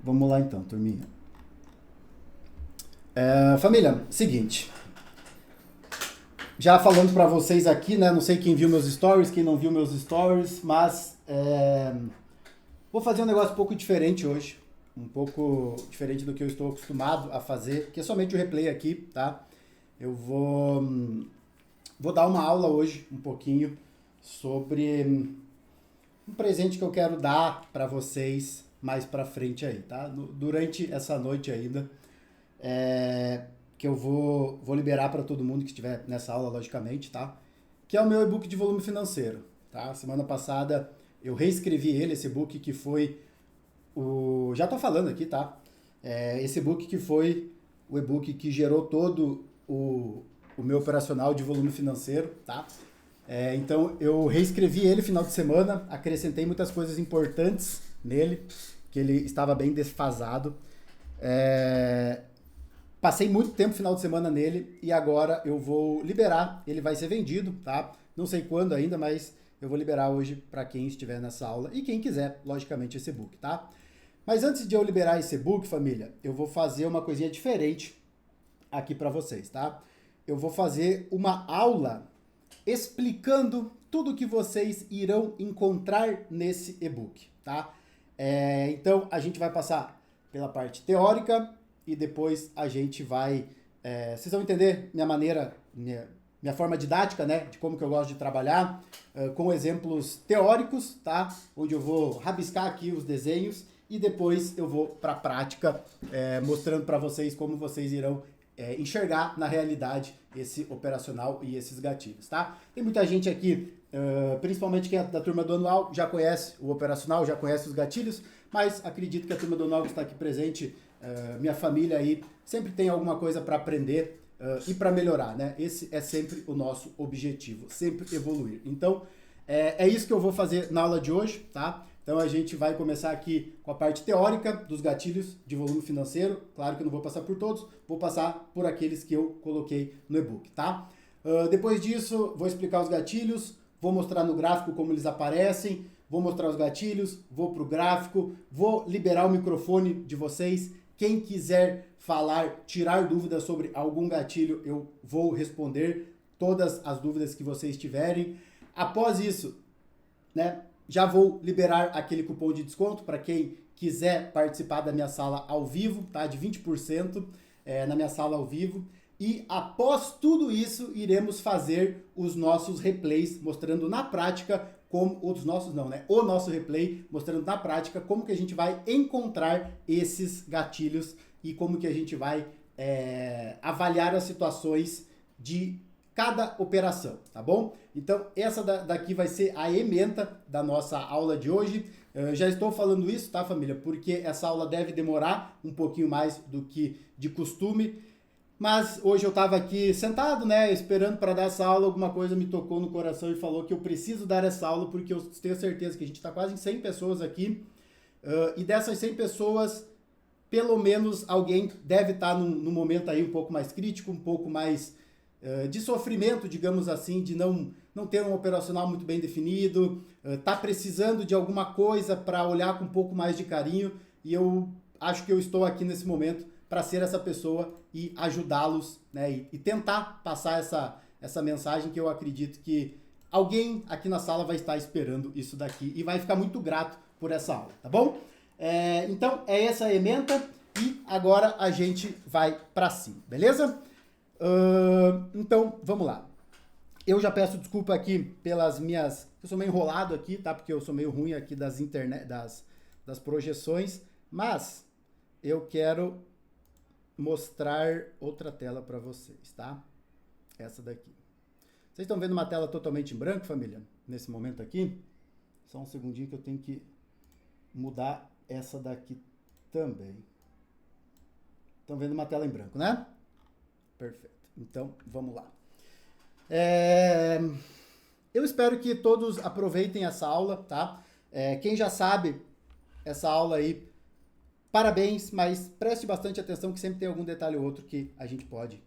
Vamos lá então, turminha. Família, seguinte. Já falando pra vocês aqui, né? Não sei quem viu meus stories, quem não viu meus stories, mas vou fazer um negócio um pouco diferente hoje. Um pouco diferente do que eu estou acostumado a fazer, que é somente o replay aqui, tá? Eu vou dar uma aula hoje, um pouquinho, sobre um presente que eu quero dar pra vocês mais pra frente aí, tá? Durante essa noite ainda. Que eu vou liberar para todo mundo que estiver nessa aula, logicamente, tá? Que é o meu e-book de volume financeiro, tá? Semana passada eu reescrevi ele, esse e-book que foi o... Já tô falando aqui, tá? Esse e-book que foi o e-book que gerou todo o meu operacional de volume financeiro, tá? Então eu reescrevi ele final de semana, acrescentei muitas coisas importantes nele, que ele estava bem desfasado. Passei muito tempo final de semana nele e agora eu vou liberar. Ele vai ser vendido, tá? Não sei quando ainda, mas eu vou liberar hoje para quem estiver nessa aula e quem quiser, logicamente, esse e-book, tá? Mas antes de eu liberar esse e-book, família, eu vou fazer uma coisinha diferente aqui para vocês, tá? Eu vou fazer uma aula explicando tudo que vocês irão encontrar nesse e-book, tá? Então a gente vai passar pela parte teórica e depois a gente vai... vocês vão entender minha maneira, minha forma didática, né? De como que eu gosto de trabalhar, com exemplos teóricos, tá? Onde eu vou rabiscar aqui os desenhos e depois eu vou para a prática, mostrando para vocês como vocês irão enxergar na realidade esse operacional e esses gatilhos, tá? Tem muita gente aqui, principalmente quem é da turma do anual, já conhece o operacional, já conhece os gatilhos, mas acredito que a turma do anual que está aqui presente, minha família aí, sempre tem alguma coisa para aprender e para melhorar, né? Esse é sempre o nosso objetivo, sempre evoluir. Então, é isso que eu vou fazer na aula de hoje, tá? Então a gente vai começar aqui com a parte teórica dos gatilhos de volume financeiro. Claro que eu não vou passar por todos, vou passar por aqueles que eu coloquei no e-book, tá? Depois disso, vou explicar os gatilhos, vou mostrar no gráfico como eles aparecem, vou mostrar os gatilhos, vou pro gráfico, vou liberar o microfone de vocês. Quem quiser falar, tirar dúvidas sobre algum gatilho, eu vou responder todas as dúvidas que vocês tiverem. Após isso, né, já vou liberar aquele cupom de desconto para quem quiser participar da minha sala ao vivo, tá? De 20% na minha sala ao vivo. E após tudo isso, iremos fazer os nossos replays, mostrando na prática como... Os nossos não, né? O nosso replay, mostrando na prática como que a gente vai encontrar esses gatilhos e como que a gente vai avaliar as situações de cada operação, tá bom? Então, essa daqui vai ser a ementa da nossa aula de hoje. Já estou falando isso, tá, família? Porque essa aula deve demorar um pouquinho mais do que de costume. Mas hoje eu estava aqui sentado, né, esperando para dar essa aula, alguma coisa me tocou no coração e falou que eu preciso dar essa aula porque eu tenho certeza que a gente está quase em 100 pessoas aqui. E dessas 100 pessoas, pelo menos alguém deve estar num momento aí um pouco mais crítico, um pouco mais de sofrimento, digamos assim, de não ter um operacional muito bem definido, tá precisando de alguma coisa para olhar com um pouco mais de carinho, e eu acho que eu estou aqui nesse momento para ser essa pessoa e ajudá-los, né, e tentar passar essa mensagem que eu acredito que alguém aqui na sala vai estar esperando isso daqui e vai ficar muito grato por essa aula, tá bom? Então, é essa a ementa e agora a gente vai para cima, beleza? Então, vamos lá. Eu já peço desculpa aqui pelas minhas... Eu sou meio enrolado aqui, tá? Porque eu sou meio ruim aqui das projeções. Mas eu quero mostrar outra tela para vocês, tá? Essa daqui. Vocês estão vendo uma tela totalmente em branco, família? Nesse momento aqui? Só um segundinho que eu tenho que mudar essa daqui também. Estão vendo uma tela em branco, né? Perfeito. Então, vamos lá. Eu espero que todos aproveitem essa aula, tá? Quem já sabe essa aula aí, parabéns, mas preste bastante atenção que sempre tem algum detalhe ou outro que a gente pode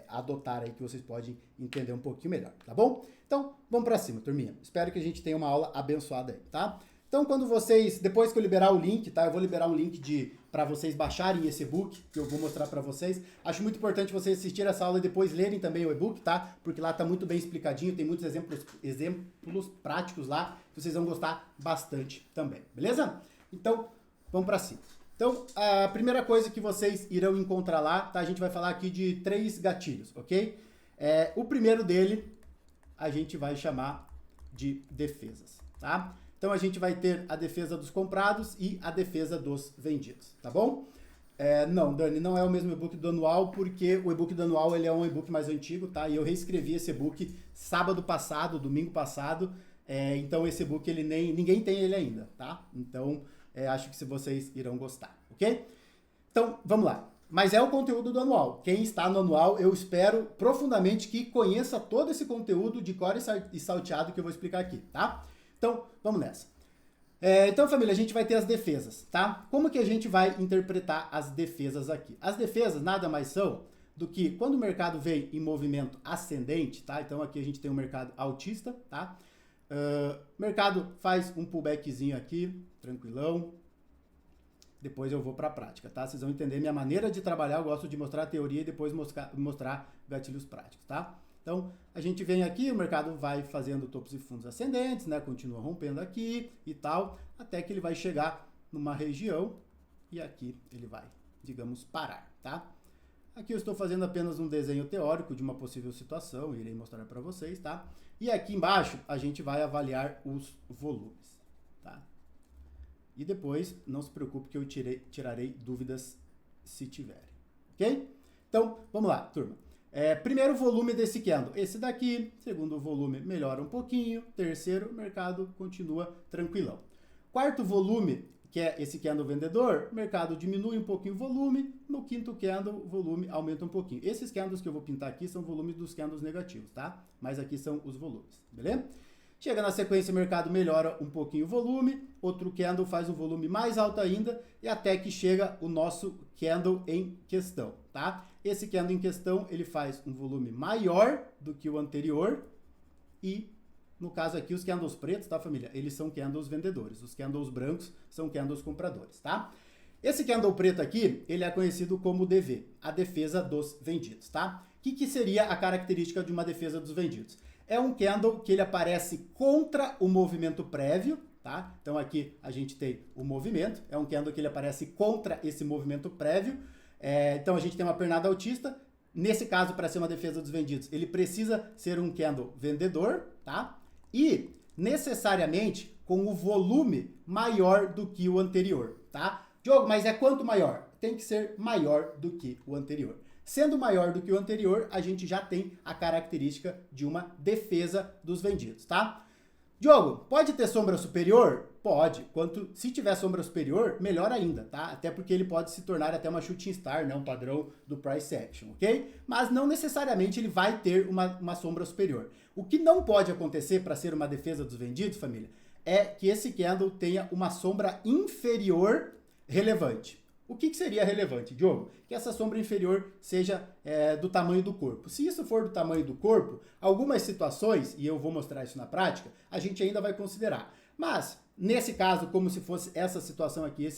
adotar aí, que vocês podem entender um pouquinho melhor, tá bom? Então, vamos pra cima, turminha. Espero que a gente tenha uma aula abençoada aí, tá? Então, quando vocês, depois que eu liberar o link, tá? Eu vou liberar um link para vocês baixarem esse e-book, que eu vou mostrar para vocês. Acho muito importante vocês assistirem essa aula e depois lerem também o e-book, tá? Porque lá tá muito bem explicadinho, tem muitos exemplos práticos lá, que vocês vão gostar bastante também, beleza? Então, vamos para cima. Então, a primeira coisa que vocês irão encontrar lá, tá? A gente vai falar aqui de 3 gatilhos, ok? O primeiro dele, a gente vai chamar de defesas, tá? Então, a gente vai ter a defesa dos comprados e a defesa dos vendidos, tá bom? Não, Dani, não é o mesmo e-book do anual, porque o e-book do anual ele é um e-book mais antigo, tá? E eu reescrevi esse e-book sábado passado, domingo passado, então esse e-book ninguém tem ele ainda, tá? Então, acho que vocês irão gostar, ok? Então, vamos lá. Mas é o conteúdo do anual. Quem está no anual, eu espero profundamente que conheça todo esse conteúdo de cor e salteado que eu vou explicar aqui, tá? Então, vamos nessa. Então, família, a gente vai ter as defesas, tá? Como que a gente vai interpretar as defesas aqui? As defesas nada mais são do que quando o mercado vem em movimento ascendente, tá? Então, aqui a gente tem um mercado altista, tá? O mercado faz um pullbackzinho aqui, tranquilão. Depois eu vou para a prática, tá? Vocês vão entender minha maneira de trabalhar, eu gosto de mostrar a teoria e depois mostrar gatilhos práticos, tá? Então, a gente vem aqui, o mercado vai fazendo topos e fundos ascendentes, né? Continua rompendo aqui e tal, até que ele vai chegar numa região e aqui ele vai, digamos, parar, tá? Aqui eu estou fazendo apenas um desenho teórico de uma possível situação, irei mostrar para vocês, tá? E aqui embaixo a gente vai avaliar os volumes, tá? E depois, não se preocupe que eu tirarei dúvidas se tiverem, ok? Então, vamos lá, turma. Primeiro volume desse candle, esse daqui. Segundo volume, melhora um pouquinho. Terceiro, o mercado continua tranquilão. Quarto volume, que é esse candle vendedor, o mercado diminui um pouquinho o volume. No quinto candle, o volume aumenta um pouquinho. Esses candles que eu vou pintar aqui são volumes dos candles negativos, tá? Mas aqui são os volumes, beleza? Chega na sequência, o mercado melhora um pouquinho o volume, outro candle faz um volume mais alto ainda, e até que chega o nosso candle em questão, tá? Esse candle em questão, ele faz um volume maior do que o anterior, e no caso aqui, os candles pretos, tá, família? Eles são candles vendedores, os candles brancos são candles compradores, tá? Esse candle preto aqui, ele é conhecido como DV, a defesa dos vendidos, tá? O que seria a característica de uma defesa dos vendidos? É um candle que ele aparece contra o movimento prévio, tá? Então aqui a gente tem o movimento, é um candle que ele aparece contra esse movimento prévio. Então a gente tem uma pernada altista. Nesse caso, para ser uma defesa dos vendidos, ele precisa ser um candle vendedor, tá? E necessariamente com o volume maior do que o anterior, tá? Diogo, mas é quanto maior? Tem que ser maior do que o anterior. Sendo maior do que o anterior, a gente já tem a característica de uma defesa dos vendidos, tá? Diogo, pode ter sombra superior? Pode. Se tiver sombra superior, melhor ainda, tá? Até porque ele pode se tornar até uma shooting star, né? Um padrão do price action, ok? Mas não necessariamente ele vai ter uma sombra superior. O que não pode acontecer para ser uma defesa dos vendidos, família, é que esse candle tenha uma sombra inferior relevante. O que seria relevante, Diogo? Que essa sombra inferior seja do tamanho do corpo. Se isso for do tamanho do corpo, algumas situações, e eu vou mostrar isso na prática, a gente ainda vai considerar. Mas, nesse caso, como se fosse essa situação aqui,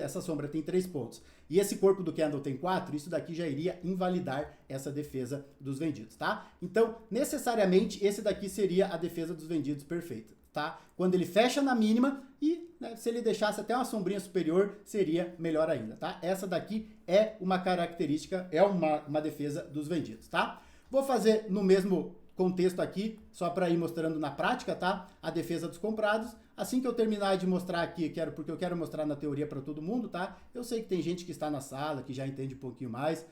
essa sombra tem 3 pontos, e esse corpo do candle tem 4, isso daqui já iria invalidar essa defesa dos vendidos, tá? Então, necessariamente, esse daqui seria a defesa dos vendidos perfeita, tá? Quando ele fecha na mínima e, né, se ele deixasse até uma sombrinha superior, seria melhor ainda, tá? Essa daqui é uma característica, é uma defesa dos vendidos, tá? Vou fazer no mesmo contexto aqui, só para ir mostrando na prática, tá? A defesa dos comprados. Assim que eu terminar de mostrar aqui, porque eu quero mostrar na teoria para todo mundo, tá? Eu sei que tem gente que está na sala, que já entende um pouquinho mais,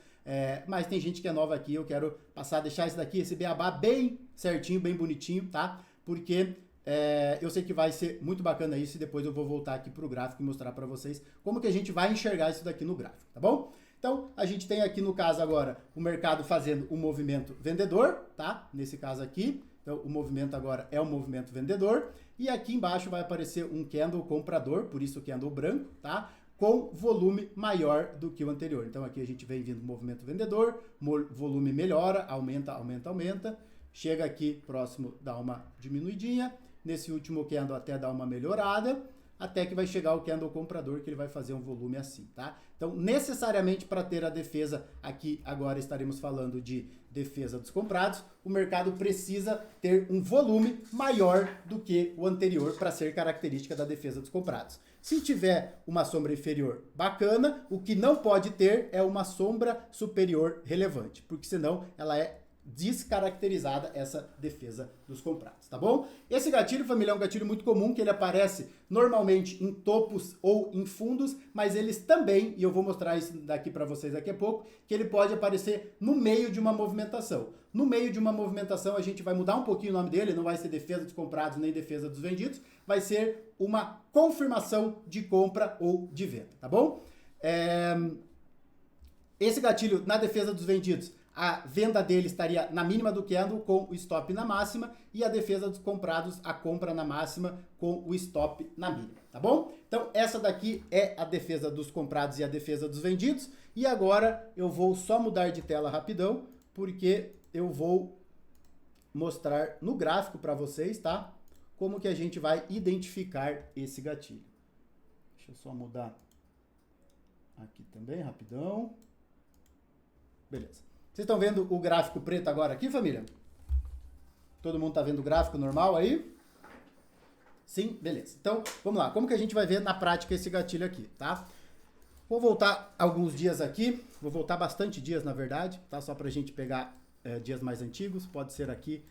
mas tem gente que é nova aqui, eu quero deixar esse beabá bem certinho, bem bonitinho, tá? Porque eu sei que vai ser muito bacana isso e depois eu vou voltar aqui para o gráfico e mostrar para vocês como que a gente vai enxergar isso daqui no gráfico, tá bom? Então, a gente tem aqui no caso agora o mercado fazendo um movimento vendedor, tá? Nesse caso aqui, então o movimento agora é um movimento vendedor e aqui embaixo vai aparecer um candle comprador, por isso o candle branco, tá? Com volume maior do que o anterior. Então aqui a gente vem vindo movimento vendedor, volume melhora, aumenta, aumenta, aumenta, chega aqui próximo, dá uma diminuidinha nesse último candle até dar uma melhorada, até que vai chegar o candle comprador, que ele vai fazer um volume assim, tá? Então, necessariamente para ter a defesa, aqui agora estaremos falando de defesa dos comprados, o mercado precisa ter um volume maior do que o anterior para ser característica da defesa dos comprados. Se tiver uma sombra inferior bacana, o que não pode ter é uma sombra superior relevante, porque senão ela é descaracterizada, essa defesa dos comprados, tá bom? Esse gatilho, família, é um gatilho muito comum, que ele aparece normalmente em topos ou em fundos, mas eles também, e eu vou mostrar isso daqui para vocês daqui a pouco, que ele pode aparecer no meio de uma movimentação. No meio de uma movimentação, a gente vai mudar um pouquinho o nome dele, não vai ser defesa dos comprados nem defesa dos vendidos, vai ser uma confirmação de compra ou de venda, tá bom? Esse gatilho na defesa dos vendidos, a venda dele estaria na mínima do candle com o stop na máxima, e a defesa dos comprados, a compra na máxima com o stop na mínima, tá bom? Então essa daqui é a defesa dos comprados e a defesa dos vendidos, e agora eu vou só mudar de tela rapidão, porque eu vou mostrar no gráfico para vocês, tá? Como que a gente vai identificar esse gatilho. Deixa eu só mudar aqui também, rapidão. Beleza. Vocês estão vendo o gráfico preto agora aqui, família? Todo mundo está vendo o gráfico normal aí? Sim? Beleza. Então, vamos lá. Como que a gente vai ver na prática esse gatilho aqui, tá? Vou voltar alguns dias aqui. Vou voltar bastante dias, na verdade, tá? Só para a gente pegar dias mais antigos. Pode ser aqui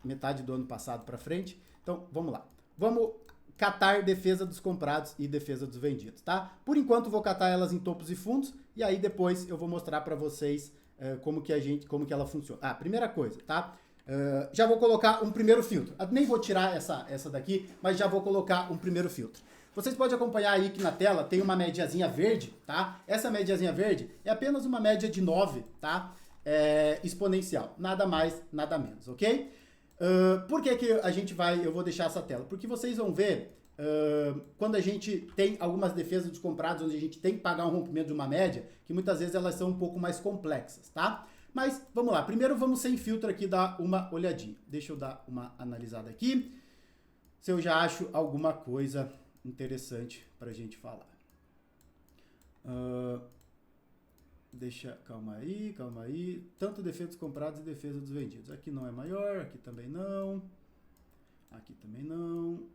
metade do ano passado para frente. Então, vamos lá. Vamos catar defesa dos comprados e defesa dos vendidos, tá? Por enquanto, vou catar elas em topos e fundos, e aí depois eu vou mostrar para vocês como que ela funciona. Primeira coisa, tá? Já vou colocar um primeiro filtro. Nem vou tirar essa daqui, mas já vou colocar um primeiro filtro. Vocês podem acompanhar aí que na tela tem uma médiazinha verde, tá? Essa médiazinha verde é apenas uma média de 9, tá? Exponencial. Nada mais, nada menos, ok? Por que eu vou deixar essa tela? Porque vocês vão ver, quando a gente tem algumas defesas dos comprados, onde a gente tem que pagar um rompimento de uma média, que muitas vezes elas são um pouco mais complexas, tá? Mas, vamos lá. Primeiro vamos sem filtro aqui dar uma olhadinha. Deixa eu dar uma analisada aqui, se eu já acho alguma coisa interessante pra gente falar. Calma aí. Tanto defesa dos comprados e defesa dos vendidos. Aqui não é maior, aqui também não. Aqui também não.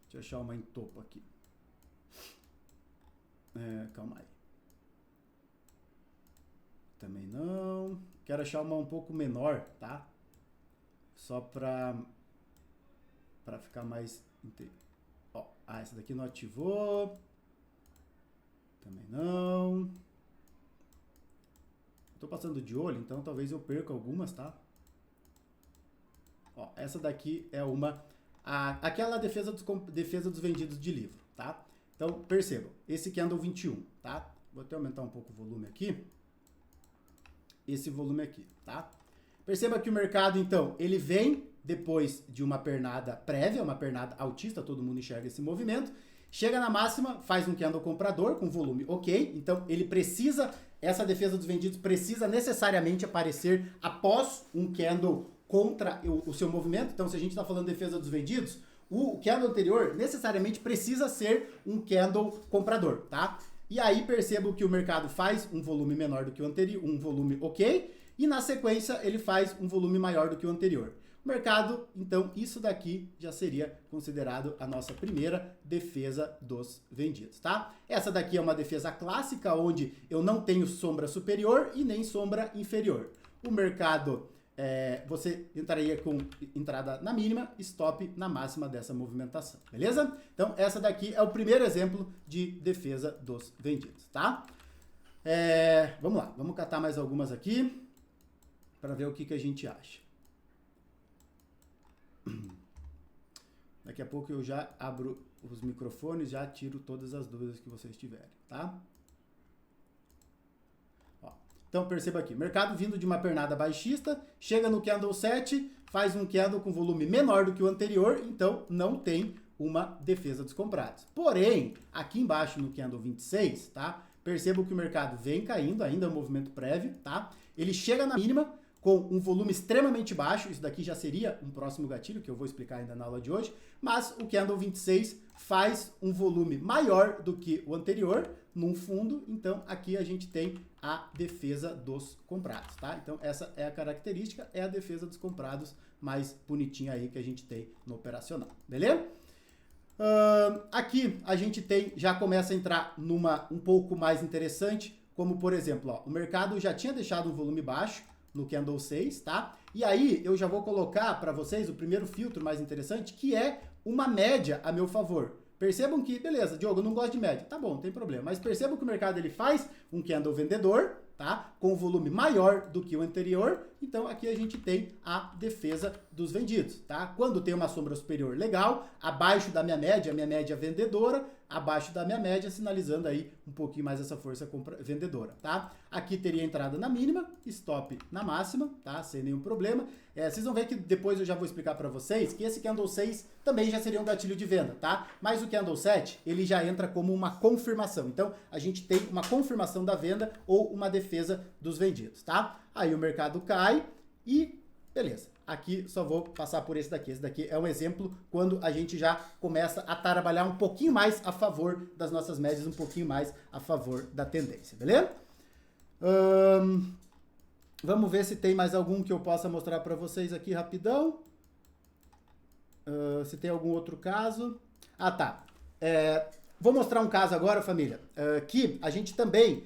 Deixa eu achar uma em topo aqui. Calma aí. Também não. Quero achar uma um pouco menor, tá? Só pra ficar mais... essa daqui não ativou. Também não. Tô passando de olho, então talvez eu perca algumas, tá? Essa daqui é aquela defesa dos vendidos de livro, tá? Então, percebam, esse candle 21, tá? Vou até aumentar um pouco o volume aqui. Esse volume aqui, tá? Perceba que o mercado, então, ele vem depois de uma pernada prévia, uma pernada altista, todo mundo enxerga esse movimento. Chega na máxima, faz um candle comprador com volume ok, então essa defesa dos vendidos precisa necessariamente aparecer após um candle contra o seu movimento. Então, se a gente está falando de defesa dos vendidos, o candle anterior necessariamente precisa ser um candle comprador, tá? E aí percebo que o mercado faz um volume menor do que o anterior, um volume ok, e na sequência ele faz um volume maior do que o anterior. O mercado, então, isso daqui já seria considerado a nossa primeira defesa dos vendidos, tá? Essa daqui é uma defesa clássica, onde eu não tenho sombra superior e nem sombra inferior. O mercado, você entraria com entrada na mínima, stop na máxima dessa movimentação, beleza? Então, essa daqui é o primeiro exemplo de defesa dos vendidos, tá? Vamos lá, vamos catar mais algumas aqui para ver o que a gente acha. Daqui a pouco eu já abro os microfones, já tiro todas as dúvidas que vocês tiverem, tá? Então perceba aqui, mercado vindo de uma pernada baixista, chega no candle 7, faz um candle com volume menor do que o anterior, então não tem uma defesa dos comprados. Porém, aqui embaixo no candle 26, tá? Perceba que o mercado vem caindo, ainda é um movimento prévio, tá? Ele chega na mínima, com um volume extremamente baixo, isso daqui já seria um próximo gatilho, que eu vou explicar ainda na aula de hoje, mas o candle 26 faz um volume maior do que o anterior, num fundo, então aqui a gente tem a defesa dos comprados, tá? Então essa é a característica, é a defesa dos comprados mais bonitinha aí que a gente tem no operacional, beleza? Aqui a gente tem, já começa a entrar numa um pouco mais interessante, como por exemplo, ó, o mercado já tinha deixado um volume baixo no candle 6, tá? E aí eu já vou colocar para vocês o primeiro filtro mais interessante, que é uma média a meu favor. Percebam que, beleza, Diogo, eu não gosto de média. Tá bom, não tem problema. Mas percebam que o mercado ele faz um candle vendedor, tá? Com um volume maior do que o anterior. Então aqui a gente tem a defesa dos vendidos, tá? Quando tem uma sombra superior legal, abaixo da minha média vendedora, abaixo da minha média, sinalizando aí um pouquinho mais essa força vendedora, tá? Aqui teria entrada na mínima, stop na máxima, tá? Sem nenhum problema. Vocês vão ver que depois eu já vou explicar para vocês que esse candle 6 também já seria um gatilho de venda, tá? Mas o candle 7, ele já entra como uma confirmação. Então, a gente tem uma confirmação da venda ou uma defesa dos vendidos, tá? Aí o mercado cai e beleza. Aqui só vou passar por esse daqui. Esse daqui é um exemplo quando a gente já começa a trabalhar um pouquinho mais a favor das nossas médias, um pouquinho mais a favor da tendência, beleza? Vamos ver se tem mais algum que eu possa mostrar para vocês aqui rapidão. Se tem algum outro caso. Ah, tá. Vou mostrar um caso agora, família, que a gente também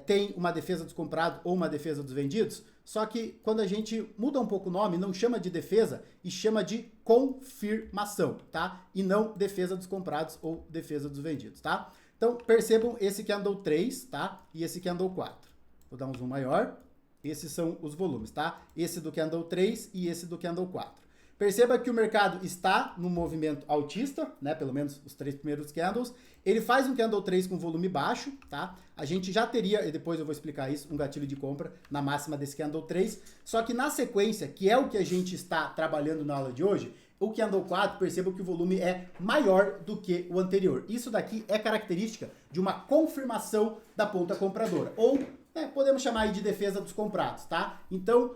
tem uma defesa dos comprados ou uma defesa dos vendidos, só que quando a gente muda um pouco o nome, não chama de defesa e chama de confirmação, tá? E não defesa dos comprados ou defesa dos vendidos, tá? Então, percebam esse candle 3, tá? E esse candle 4. Vou dar um zoom maior. Esses são os volumes, tá? Esse do candle 3 e esse do candle 4. Perceba que o mercado está no movimento altista, né? Pelo menos os 3 primeiros candles. Ele faz um candle 3 com volume baixo, tá? A gente já teria, e depois eu vou explicar isso, um gatilho de compra na máxima desse candle 3. Só que na sequência, que é o que a gente está trabalhando na aula de hoje, o candle 4, perceba que o volume é maior do que o anterior. Isso daqui é característica de uma confirmação da ponta compradora, ou podemos chamar aí de defesa dos comprados, tá? Então,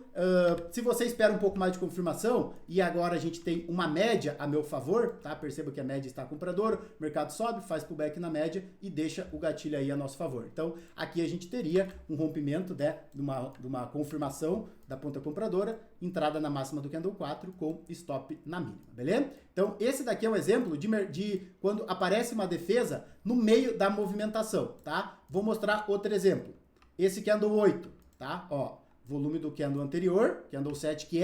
se você espera um pouco mais de confirmação, e agora a gente tem uma média a meu favor, tá? Perceba que a média está compradora, o mercado sobe, faz pullback na média e deixa o gatilho aí a nosso favor. Então, aqui a gente teria um rompimento, né, de uma confirmação da ponta compradora, entrada na máxima do candle 4 com stop na mínima, beleza? Então, esse daqui é um exemplo de quando aparece uma defesa no meio da movimentação, tá? Vou mostrar outro exemplo. Esse candle 8, tá? Ó, volume do candle anterior, candle 7, que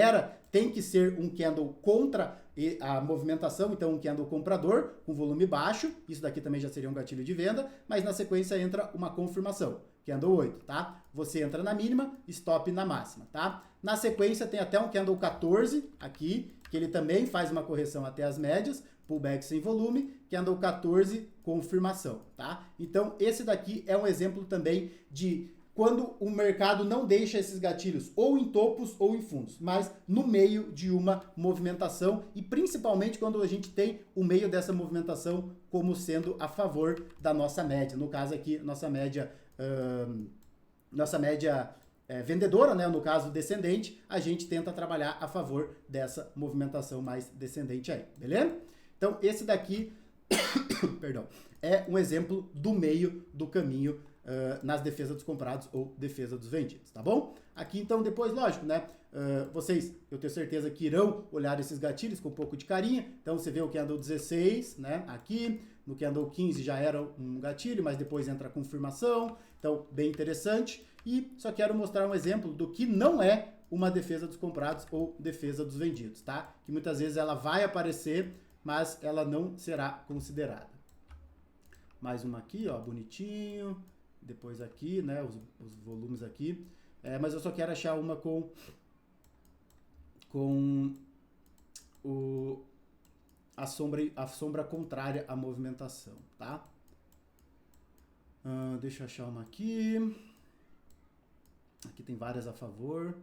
tem que ser um candle contra a movimentação, então um candle comprador, com volume baixo, isso daqui também já seria um gatilho de venda, mas na sequência entra uma confirmação, candle 8, tá? Você entra na mínima, stop na máxima, tá? Na sequência tem até um candle 14 aqui, que ele também faz uma correção até as médias, pullback sem volume, candle 14, confirmação, tá? Então esse daqui é um exemplo também de quando o mercado não deixa esses gatilhos ou em topos ou em fundos, mas no meio de uma movimentação e principalmente quando a gente tem o meio dessa movimentação como sendo a favor da nossa média. No caso aqui, nossa média vendedora, né? No caso descendente, a gente tenta trabalhar a favor dessa movimentação mais descendente aí, beleza? Então esse daqui, perdão, é um exemplo do meio do caminho nas defesas dos comprados ou defesa dos vendidos, tá bom? Aqui então depois, lógico, né? Vocês, eu tenho certeza que irão olhar esses gatilhos com um pouco de carinho. Então você vê o candle 16, né? Aqui, no candle 15 já era um gatilho, mas depois entra a confirmação. Então, bem interessante. E só quero mostrar um exemplo do que não é uma defesa dos comprados ou defesa dos vendidos, tá? Que muitas vezes ela vai aparecer, mas ela não será considerada. Mais uma aqui, ó, bonitinho. Depois aqui, né, os volumes aqui. Mas eu só quero achar uma com a sombra contrária à movimentação, tá? Deixa eu achar uma aqui. Aqui tem várias a favor.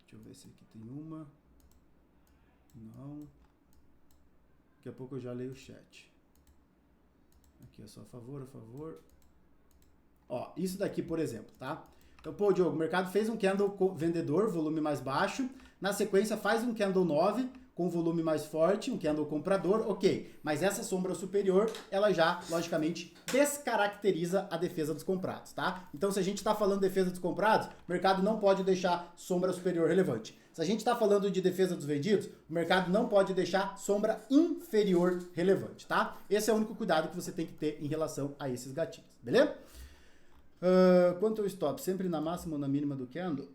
Deixa eu ver se aqui tem uma. Não. Daqui a pouco eu já leio o chat. Aqui é só a favor, a favor. Ó, isso daqui, por exemplo, tá? Então, pô, Diogo, o mercado fez um candle vendedor, volume mais baixo, na sequência faz um candle 9 com volume mais forte, um candle comprador, ok. Mas essa sombra superior, ela já, logicamente, descaracteriza a defesa dos comprados, tá? Então, se a gente está falando de defesa dos comprados, o mercado não pode deixar sombra superior relevante. Se a gente está falando de defesa dos vendidos, o mercado não pode deixar sombra inferior relevante, tá? Esse é o único cuidado que você tem que ter em relação a esses gatilhos, beleza? Quanto ao stop, sempre na máxima ou na mínima do candle?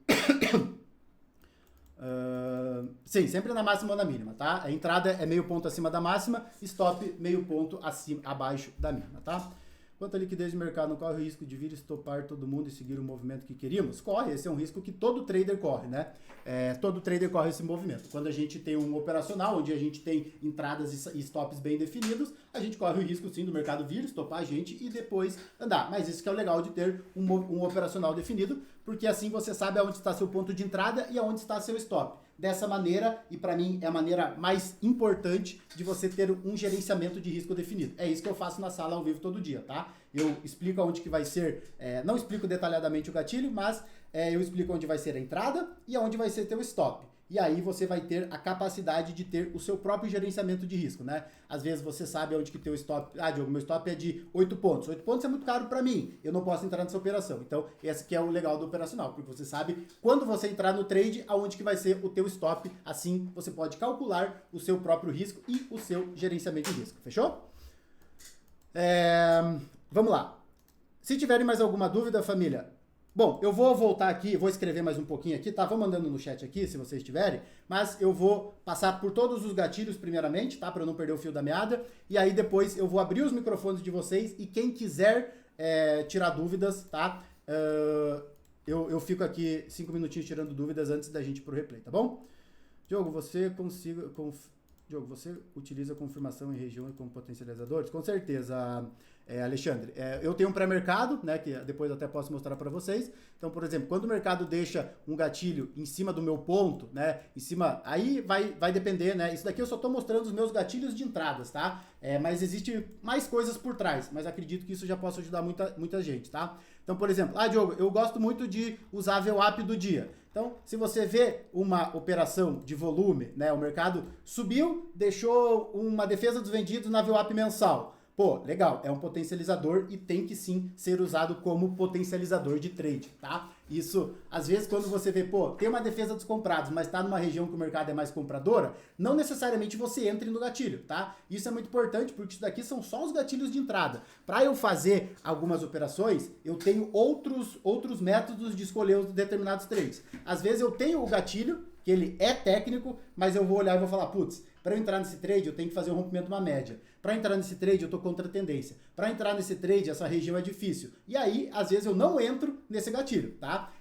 Sim, sempre na máxima ou na mínima, tá? A entrada é meio ponto acima da máxima, stop meio ponto abaixo da mínima, tá? Quanto à liquidez de mercado, não corre o risco de vir estopar todo mundo e seguir o movimento que queríamos? Corre, esse é um risco que todo trader corre, né? Todo trader corre esse movimento. Quando a gente tem um operacional, onde a gente tem entradas e stops bem definidos, a gente corre o risco sim do mercado vir, estopar a gente e depois andar. Mas isso que é o legal de ter um operacional definido, porque assim você sabe aonde está seu ponto de entrada e aonde está seu stop. Dessa maneira, e para mim é a maneira mais importante de você ter um gerenciamento de risco definido. É isso que eu faço na sala ao vivo todo dia, tá? Eu explico aonde que vai ser, não explico detalhadamente o gatilho, mas eu explico onde vai ser a entrada e aonde vai ser teu stop. E aí você vai ter a capacidade de ter o seu próprio gerenciamento de risco, né? Às vezes você sabe onde que teu stop... Ah, Diogo, meu stop é de 8 pontos. 8 pontos é muito caro para mim. Eu não posso entrar nessa operação. Então, esse que é o legal do operacional, porque você sabe quando você entrar no trade, aonde que vai ser o teu stop. Assim, você pode calcular o seu próprio risco e o seu gerenciamento de risco. Fechou? Vamos lá. Se tiverem mais alguma dúvida, família... Bom, eu vou voltar aqui, vou escrever mais um pouquinho aqui, tá? Vou mandando no chat aqui, se vocês tiverem, mas eu vou passar por todos os gatilhos primeiramente, tá? Para eu não perder o fio da meada, e aí depois eu vou abrir os microfones de vocês e quem quiser tirar dúvidas, tá? Eu fico aqui 5 minutinhos tirando dúvidas antes da gente ir pro replay, tá bom? Diogo, você utiliza confirmação em regiões como potencializadores? Com certeza, Alexandre. Eu tenho um pré-mercado, né, que depois eu até posso mostrar para vocês. Então, por exemplo, quando o mercado deixa um gatilho em cima do meu ponto, né, em cima, aí vai depender, né? Isso daqui eu só estou mostrando os meus gatilhos de entradas, tá? Mas existe mais coisas por trás, mas acredito que isso já possa ajudar muita gente, tá? Então, por exemplo, Diogo, eu gosto muito de usar a VWAP do dia. Então, se você vê uma operação de volume, né, o mercado subiu, deixou uma defesa dos vendidos na VWAP mensal. Pô, legal, é um potencializador e tem que sim ser usado como potencializador de trade, tá? Isso, às vezes, quando você vê, pô, tem uma defesa dos comprados, mas tá numa região que o mercado é mais compradora, não necessariamente você entre no gatilho, tá? Isso é muito importante, porque isso daqui são só os gatilhos de entrada. Para eu fazer algumas operações, eu tenho outros métodos de escolher os determinados trades. Às vezes eu tenho o gatilho, que ele é técnico, mas eu vou olhar e vou falar, putz, para eu entrar nesse trade eu tenho que fazer um rompimento de uma média. Para entrar nesse trade eu tô contra a tendência. Para entrar nesse trade essa região é difícil. E aí, às vezes eu não entro nesse gatilho, tá?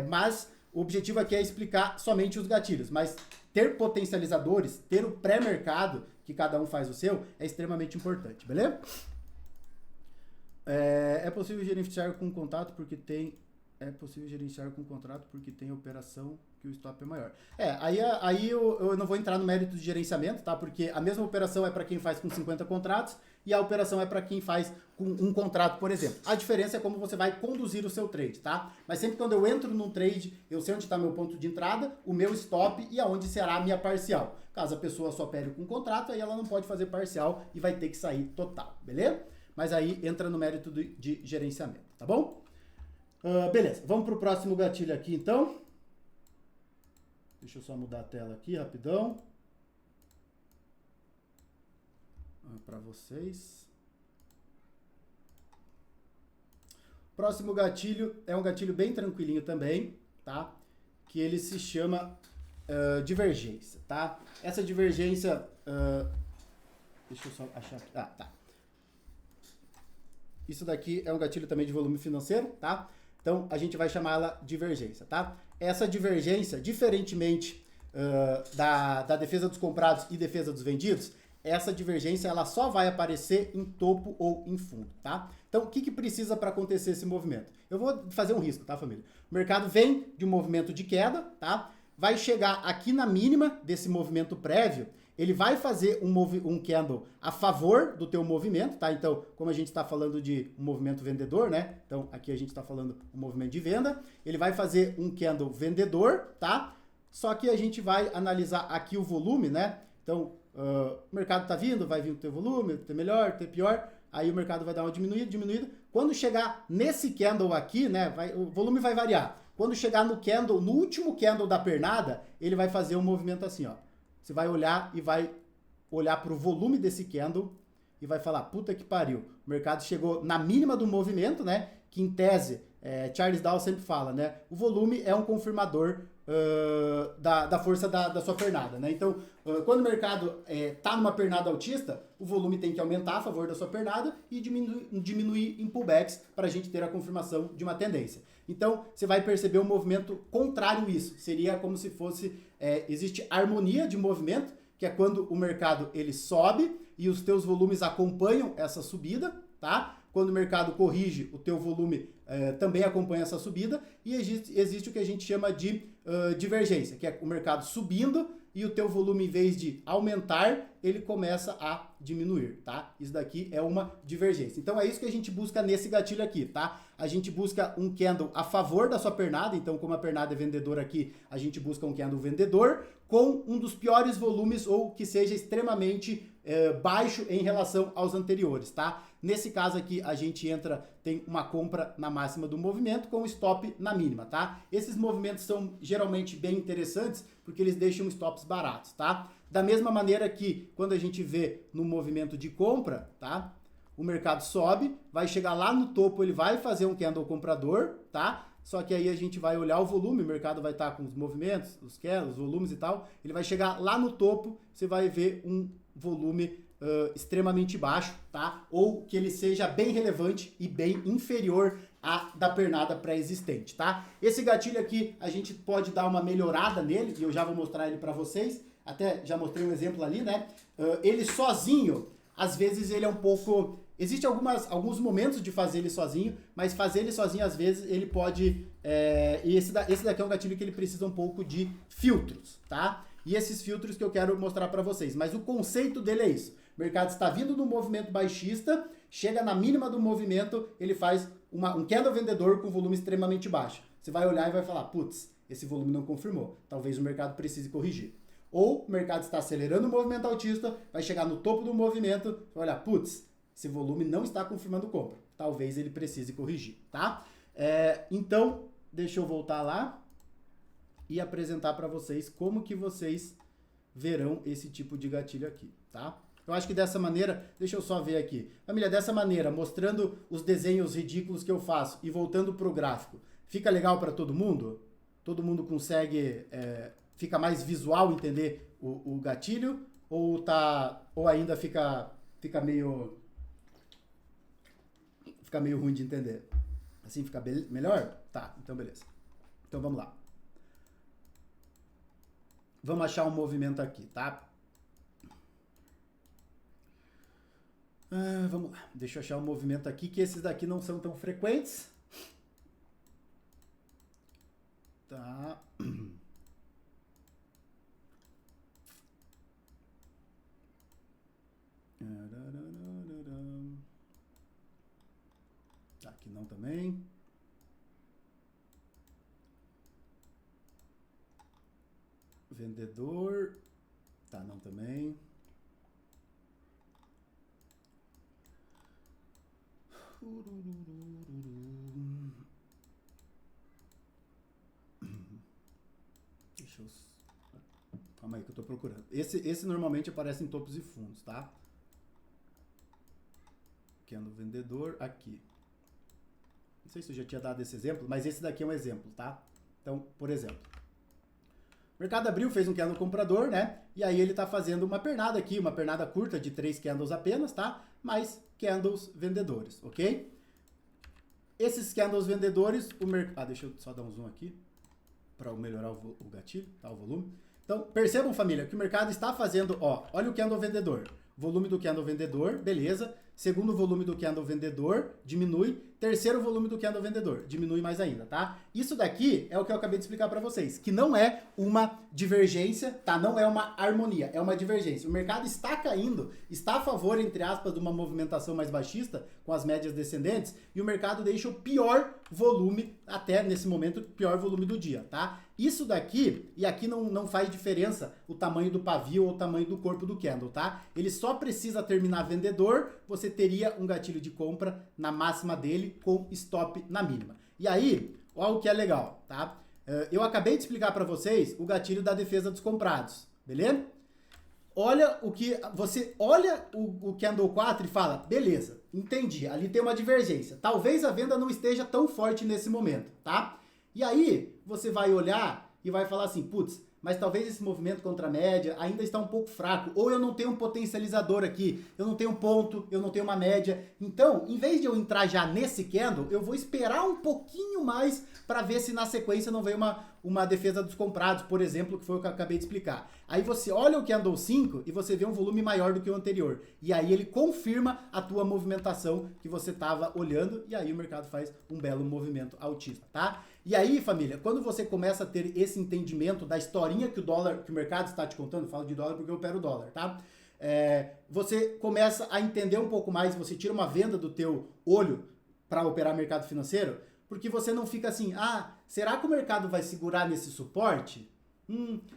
Mas o objetivo aqui é explicar somente os gatilhos. Mas ter potencializadores, ter o pré-mercado, que cada um faz o seu, é extremamente importante, beleza? É possível gerenciar com contato porque tem... operação que o stop é maior. Aí eu não vou entrar no mérito de gerenciamento, tá? Porque a mesma operação é para quem faz com 50 contratos e a operação é para quem faz com um contrato, por exemplo. A diferença é como você vai conduzir o seu trade, tá? Mas sempre quando eu entro num trade, eu sei onde está meu ponto de entrada, o meu stop e aonde será a minha parcial. Caso a pessoa só opere com contrato, aí ela não pode fazer parcial e vai ter que sair total, beleza? Mas aí entra no mérito de gerenciamento, tá bom? Beleza, vamos para o próximo gatilho aqui então. Deixa eu só mudar a tela aqui rapidão. Para vocês. Próximo gatilho é um gatilho bem tranquilinho também, tá? Que ele se chama divergência, tá? Essa divergência... deixa eu só achar aqui. Tá. Isso daqui é um gatilho também de volume financeiro, tá? Então, a gente vai chamar ela divergência, tá? Essa divergência, diferentemente da defesa dos comprados e defesa dos vendidos, essa divergência ela só vai aparecer em topo ou em fundo, tá? Então, o que precisa para acontecer esse movimento? Eu vou fazer um risco, tá, família? O mercado vem de um movimento de queda, tá? Vai chegar aqui na mínima desse movimento prévio ele vai fazer um candle a favor do teu movimento, tá? Então, como a gente está falando de um movimento vendedor, né? Então, aqui a gente está falando um movimento de venda. Ele vai fazer um candle vendedor, tá? Só que a gente vai analisar aqui o volume, né? Então, o mercado está vindo, vai vir o teu volume, ter melhor, ter pior. Aí o mercado vai dar uma diminuída. Quando chegar nesse candle aqui, né? O volume vai variar. Quando chegar no candle, no último candle da pernada, ele vai fazer um movimento assim, ó. Você vai olhar e vai olhar para o volume desse candle e vai falar, puta que pariu, o mercado chegou na mínima do movimento, né? Que em tese, Charles Dow sempre fala, né? O volume é um confirmador da força da sua pernada, né? Então, quando o mercado está numa pernada altista, o volume tem que aumentar a favor da sua pernada e diminuir em pullbacks para a gente ter a confirmação de uma tendência. Então, você vai perceber um movimento contrário a isso. Seria como se fosse, existe harmonia de movimento, que é quando o mercado ele sobe e os teus volumes acompanham essa subida, tá? Quando o mercado corrige, o teu volume também acompanha essa subida e existe o que a gente chama de divergência, que é o mercado subindo e o teu volume, em vez de aumentar, ele começa a diminuir, tá? Isso daqui é uma divergência. Então é isso que a gente busca nesse gatilho aqui, tá? A gente busca um candle a favor da sua pernada, então como a pernada é vendedora aqui, a gente busca um candle vendedor com um dos piores volumes ou que seja extremamente baixo em relação aos anteriores, tá? Nesse caso aqui, a gente tem uma compra na máxima do movimento com stop na mínima, tá? Esses movimentos são geralmente bem interessantes porque eles deixam stops baratos, tá? Da mesma maneira que quando a gente vê no movimento de compra, tá? O mercado sobe, vai chegar lá no topo, ele vai fazer um candle comprador, tá? Só que aí a gente vai olhar o volume, o mercado vai estar com os movimentos, os candles, os volumes e tal. Ele vai chegar lá no topo, você vai ver um volume extremamente baixo, tá? Ou que ele seja bem relevante e bem inferior à da pernada pré-existente, tá? Esse gatilho aqui, a gente pode dar uma melhorada nele, e eu já vou mostrar ele para vocês. Até já mostrei um exemplo ali, né? Ele sozinho, às vezes ele é um pouco... Existem alguns momentos de fazer ele sozinho, mas fazer ele sozinho, às vezes, ele pode... E esse daqui é um gatilho que ele precisa um pouco de filtros, tá? E esses filtros que eu quero mostrar para vocês. Mas o conceito dele é isso. O mercado está vindo no movimento baixista, chega na mínima do movimento, ele faz um candle vendedor com volume extremamente baixo. Você vai olhar e vai falar, putz, esse volume não confirmou. Talvez o mercado precise corrigir. Ou o mercado está acelerando o movimento altista, vai chegar no topo do movimento, vai olhar, putz, esse volume não está confirmando compra. Talvez ele precise corrigir, tá? Então, deixa eu voltar lá e apresentar para vocês como que vocês verão esse tipo de gatilho aqui, tá? Eu acho que dessa maneira, deixa eu só ver aqui. Família, dessa maneira, mostrando os desenhos ridículos que eu faço e voltando para o gráfico, fica legal para todo mundo? Todo mundo consegue, fica mais visual entender o gatilho? Ou ainda fica meio ruim de entender? Assim fica melhor? Tá, então beleza. Então vamos lá. Vamos achar um movimento aqui, tá? Vamos lá, deixa eu achar um movimento aqui, que esses daqui não são tão frequentes. Tá. Aqui não também. Vendedor. Tá, não também. Deixa eu... Calma aí que eu tô procurando. Esse normalmente aparece em topos e fundos, tá? Que é no vendedor aqui. Não sei se eu já tinha dado esse exemplo, mas esse daqui é um exemplo, tá? Então, por exemplo, o mercado abriu, fez um candle comprador, né? E aí ele tá fazendo uma pernada aqui, uma pernada curta de 3 candles apenas, tá? Mais candles vendedores, ok? Esses candles vendedores, o mercado... deixa eu só dar um zoom aqui para melhorar o gatilho, tá? O volume. Então, percebam, família, que o mercado está fazendo, ó, olha o candle vendedor. Volume do candle vendedor, beleza. Segundo volume do candle vendedor, diminui. terceiro volume do candle vendedor, diminui mais ainda, tá? Isso daqui é o que eu acabei de explicar para vocês, que não é uma divergência, tá? Não é uma harmonia, é uma divergência. O mercado está caindo, está a favor, entre aspas, de uma movimentação mais baixista, com as médias descendentes, e o mercado deixa o pior volume, até nesse momento, o pior volume do dia, tá? Isso daqui, e aqui não faz diferença o tamanho do pavio ou o tamanho do corpo do candle, tá? Ele só precisa terminar vendedor, você teria um gatilho de compra na máxima dele com stop na mínima. E aí, olha o que é legal, tá? Eu acabei de explicar para vocês o gatilho da defesa dos comprados, beleza? Olha o que você olha o candle 4 e fala, beleza, entendi, ali tem uma divergência. Talvez a venda não esteja tão forte nesse momento, tá? E aí, você vai olhar e vai falar assim, putz, mas talvez esse movimento contra a média ainda está um pouco fraco, ou eu não tenho um potencializador aqui, eu não tenho um ponto, eu não tenho uma média. Então, em vez de eu entrar já nesse candle, eu vou esperar um pouquinho mais para ver se na sequência não vem uma defesa dos comprados, por exemplo, que foi o que eu acabei de explicar. Aí você olha o candle 5 e você vê um volume maior do que o anterior. E aí ele confirma a tua movimentação que você estava olhando, e aí o mercado faz um belo movimento altista, tá? E aí, família, quando você começa a ter esse entendimento da historinha que o mercado está te contando, falo de dólar porque eu opero dólar, tá? Você começa a entender um pouco mais, você tira uma venda do teu olho para operar mercado financeiro, porque você não fica assim, será que o mercado vai segurar nesse suporte?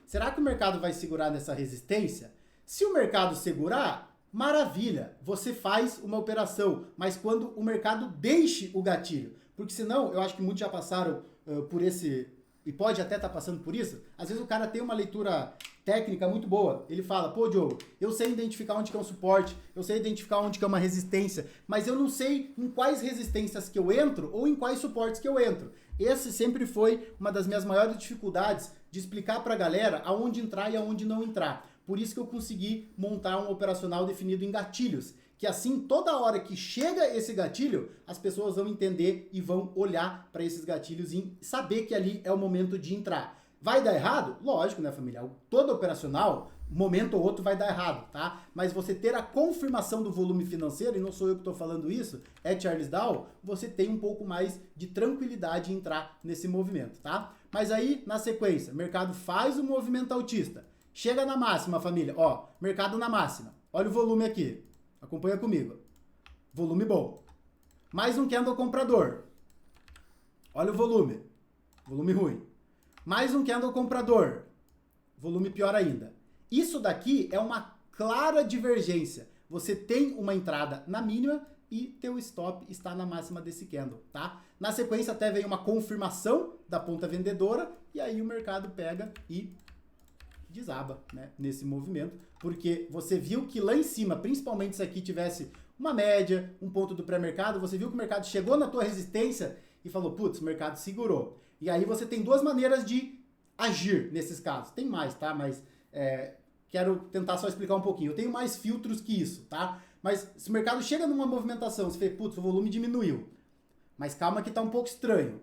Será que o mercado vai segurar nessa resistência? Se o mercado segurar, maravilha, você faz uma operação, mas quando o mercado deixe o gatilho, porque senão, eu acho que muitos já passaram por esse, e pode até estar passando por isso, às vezes o cara tem uma leitura técnica muito boa, ele fala, pô Diogo, eu sei identificar onde que é um suporte, eu sei identificar onde que é uma resistência, mas eu não sei em quais resistências que eu entro ou em quais suportes que eu entro. Esse sempre foi uma das minhas maiores dificuldades de explicar para a galera aonde entrar e aonde não entrar. Por isso que eu consegui montar um operacional definido em gatilhos, que assim, toda hora que chega esse gatilho, as pessoas vão entender e vão olhar para esses gatilhos e saber que ali é o momento de entrar. Vai dar errado? Lógico, né, família? Todo operacional, momento ou outro vai dar errado, tá? Mas você ter a confirmação do volume financeiro, e não sou eu que estou falando isso, é Charles Dow, você tem um pouco mais de tranquilidade em entrar nesse movimento, tá? Mas aí, na sequência, o mercado faz o movimento altista. Chega na máxima, família. Ó, mercado na máxima. Olha o volume aqui. Acompanha comigo. Volume bom. Mais um candle comprador. Olha o volume. Volume ruim. Mais um candle comprador. Volume pior ainda. Isso daqui é uma clara divergência. Você tem uma entrada na mínima e teu stop está na máxima desse candle, tá? Na sequência até vem uma confirmação da ponta vendedora e aí o mercado pega e desaba, né, nesse movimento, porque você viu que lá em cima, principalmente se aqui tivesse uma média, um ponto do pré-mercado, você viu que o mercado chegou na tua resistência e falou, putz, o mercado segurou. E aí você tem duas maneiras de agir nesses casos. Tem mais, tá? Mas quero tentar só explicar um pouquinho. Eu tenho mais filtros que isso, tá? Mas se o mercado chega numa movimentação, você vê, putz, o volume diminuiu. Mas calma que tá um pouco estranho.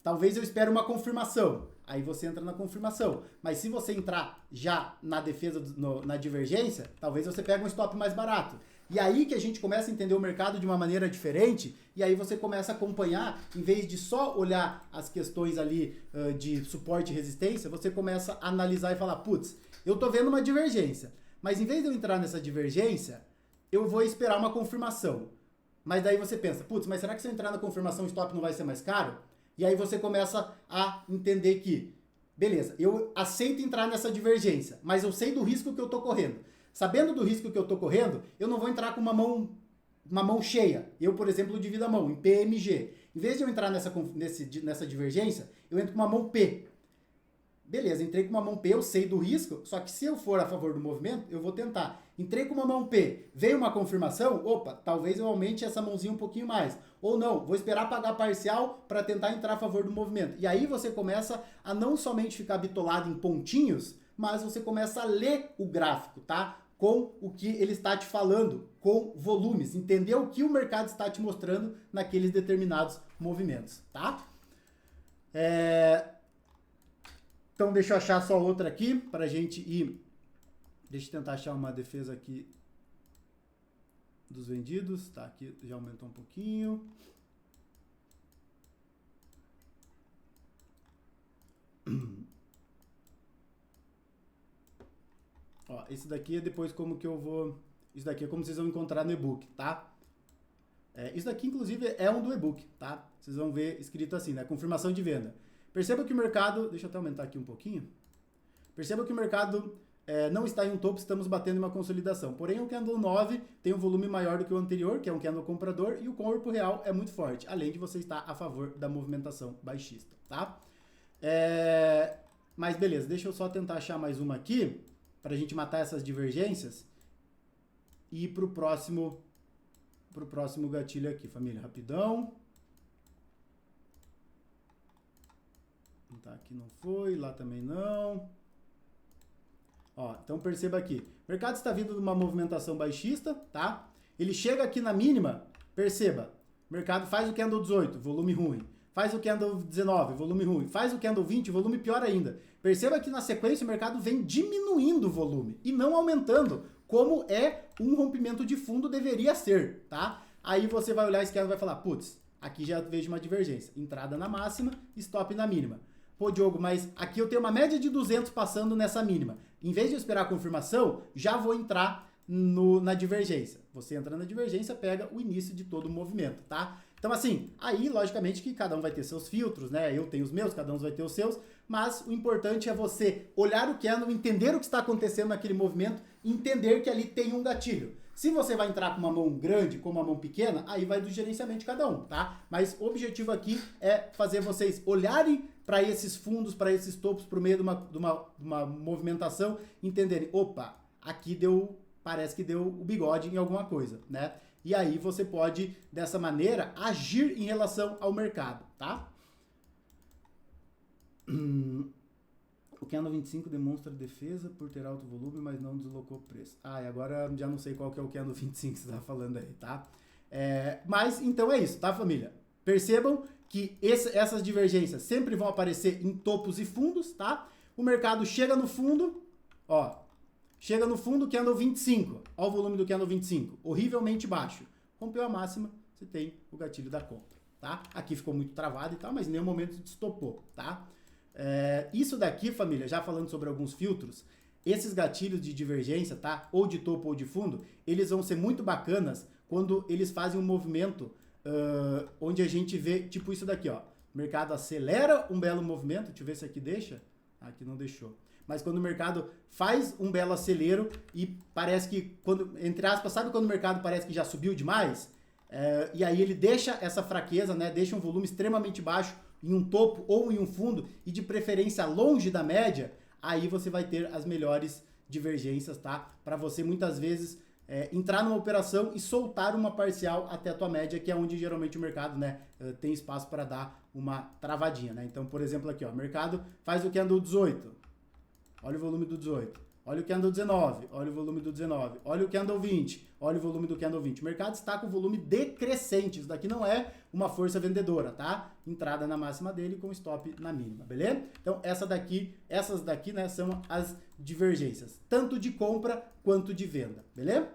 Talvez eu espere uma confirmação. Aí você entra na confirmação. Mas se você entrar já na defesa, na divergência, talvez você pegue um stop mais barato. E aí que a gente começa a entender o mercado de uma maneira diferente, e aí você começa a acompanhar, em vez de só olhar as questões ali de suporte e resistência, você começa a analisar e falar, putz, eu tô vendo uma divergência, mas em vez de eu entrar nessa divergência, eu vou esperar uma confirmação. Mas daí você pensa, putz, mas será que se eu entrar na confirmação o stop não vai ser mais caro? E aí você começa a entender que, beleza, eu aceito entrar nessa divergência, mas eu sei do risco que eu tô correndo. Sabendo do risco que eu tô correndo, eu não vou entrar com uma mão cheia. Eu, por exemplo, divido a mão em PMG. Em vez de eu entrar nessa divergência, eu entro com uma mão P. Beleza, entrei com uma mão P, eu sei do risco, só que se eu for a favor do movimento, eu vou tentar. Entrei com uma mão P, veio uma confirmação, opa, talvez eu aumente essa mãozinha um pouquinho mais. Ou não, vou esperar pagar parcial para tentar entrar a favor do movimento. E aí você começa a não somente ficar bitolado em pontinhos, mas você começa a ler o gráfico, tá? Com o que ele está te falando, com volumes, entender o que o mercado está te mostrando naqueles determinados movimentos, tá? Então deixa eu achar só outra aqui para a gente ir. Deixa eu tentar achar uma defesa aqui dos vendidos. Tá, aqui já aumentou um pouquinho. Ó, esse daqui é depois como que eu vou... Isso daqui é como vocês vão encontrar no e-book, tá? Isso daqui, inclusive, é um do e-book, tá? Vocês vão ver escrito assim, né? Confirmação de venda. Perceba que o mercado... Deixa eu até aumentar aqui um pouquinho. Perceba que o mercado não está em um topo, estamos batendo em uma consolidação. Porém, o candle 9 tem um volume maior do que o anterior, que é um candle comprador, e o corpo real é muito forte, além de você estar a favor da movimentação baixista, tá? Mas beleza, deixa eu só tentar achar mais uma aqui, para a gente matar essas divergências, e ir pro próximo gatilho aqui, família, rapidão. Tá, aqui não foi, lá também não. Ó, então perceba aqui, o mercado está vindo de uma movimentação baixista, tá? Ele chega aqui na mínima, perceba, o mercado faz o candle 18, volume ruim. Faz o candle 19, volume ruim. Faz o candle 20, volume pior ainda. Perceba que na sequência o mercado vem diminuindo o volume e não aumentando, como um rompimento de fundo deveria ser, tá? Aí você vai olhar esse candle e vai falar, putz, aqui já vejo uma divergência. Entrada na máxima, stop na mínima. Pô, Diogo, mas aqui eu tenho uma média de 200 passando nessa mínima. Em vez de eu esperar a confirmação, já vou entrar na divergência. Você entra na divergência, pega o início de todo o movimento, tá? Então, assim, aí, logicamente, que cada um vai ter seus filtros, né? Eu tenho os meus, cada um vai ter os seus, mas o importante é você olhar o candle, entender o que está acontecendo naquele movimento, entender que ali tem um gatilho. Se você vai entrar com uma mão grande, com uma mão pequena, aí vai do gerenciamento de cada um, tá? Mas o objetivo aqui é fazer vocês olharem para esses fundos, para esses topos, por meio de uma movimentação, entenderem, opa, aqui parece que deu o bigode em alguma coisa, né? E aí você pode, dessa maneira, agir em relação ao mercado, tá? O candle 25 demonstra defesa por ter alto volume, mas não deslocou preço. E agora já não sei qual que é o candle 25 que você está falando aí, tá? Mas então é isso, tá, família? Percebam que essas divergências sempre vão aparecer em topos e fundos, tá? O mercado chega no fundo, ó, chega no fundo, candle 25, ó o volume do candle 25, horrivelmente baixo. Rompeu a máxima, você tem o gatilho da compra, tá? Aqui ficou muito travado e tal, mas em nenhum momento destopou, tá? Isso daqui, família, já falando sobre alguns filtros, esses gatilhos de divergência, tá? Ou de topo ou de fundo, eles vão ser muito bacanas quando eles fazem um movimento onde a gente vê, tipo isso daqui, ó. O mercado acelera um belo movimento, deixa eu ver se aqui deixa. Aqui não deixou. Mas quando o mercado faz um belo acelero e parece que, entre aspas, sabe quando o mercado parece que já subiu demais? E aí ele deixa essa fraqueza, né? Deixa um volume extremamente baixo em um topo ou em um fundo e de preferência longe da média, aí você vai ter as melhores divergências, tá? Para você muitas vezes entrar numa operação e soltar uma parcial até a tua média, que é onde geralmente o mercado, né, tem espaço para dar uma travadinha, né? Então, por exemplo, aqui, ó, o mercado faz o candle 18. Olha o volume do 18. Olha o candle 19, olha o volume do 19, olha o candle 20, olha o volume do candle 20. O mercado está com volume decrescente, isso daqui não é uma força vendedora, tá? Entrada na máxima dele com stop na mínima, beleza? Então essas daqui, né, são as divergências, tanto de compra quanto de venda, beleza?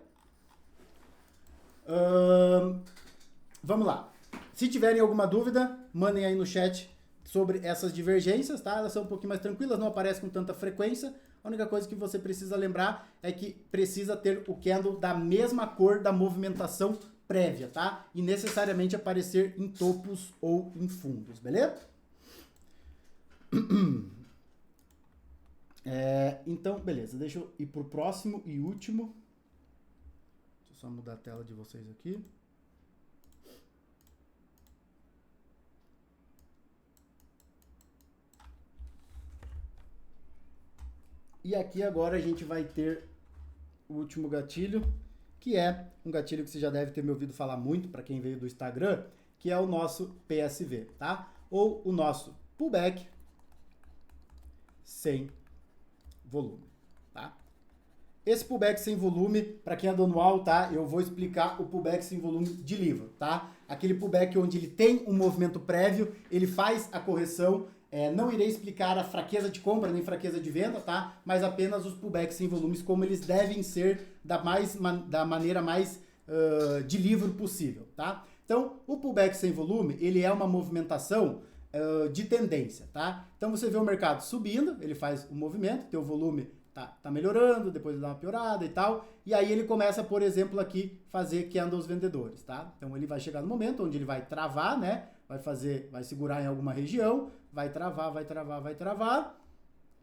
Vamos lá. Se tiverem alguma dúvida, mandem aí no chat sobre essas divergências, tá? Elas são um pouquinho mais tranquilas, não aparecem com tanta frequência. A única coisa que você precisa lembrar é que precisa ter o candle da mesma cor da movimentação prévia, tá? E necessariamente aparecer em topos ou em fundos, beleza? Então, beleza. Deixa eu ir pro próximo e último. Deixa eu só mudar a tela de vocês aqui. E aqui agora a gente vai ter o último gatilho, que é um gatilho que você já deve ter me ouvido falar muito para quem veio do Instagram, que é o nosso PSV, tá? Ou o nosso pullback sem volume, tá? Esse pullback sem volume, para quem é do anual, tá? Eu vou explicar o pullback sem volume de livro, tá? Aquele pullback onde ele tem um movimento prévio, ele faz a correção. Não irei explicar a fraqueza de compra nem fraqueza de venda, tá? Mas apenas os pullbacks sem volumes, como eles devem ser da maneira mais de livro possível, tá? Então, o pullback sem volume, ele é uma movimentação de tendência, tá? Então, você vê o mercado subindo, ele faz o movimento, tem o volume tá melhorando, depois dá uma piorada e tal, e aí ele começa, por exemplo, aqui, fazer candles vendedores, tá? Então ele vai chegar no momento onde ele vai travar, né? Vai segurar em alguma região, vai travar,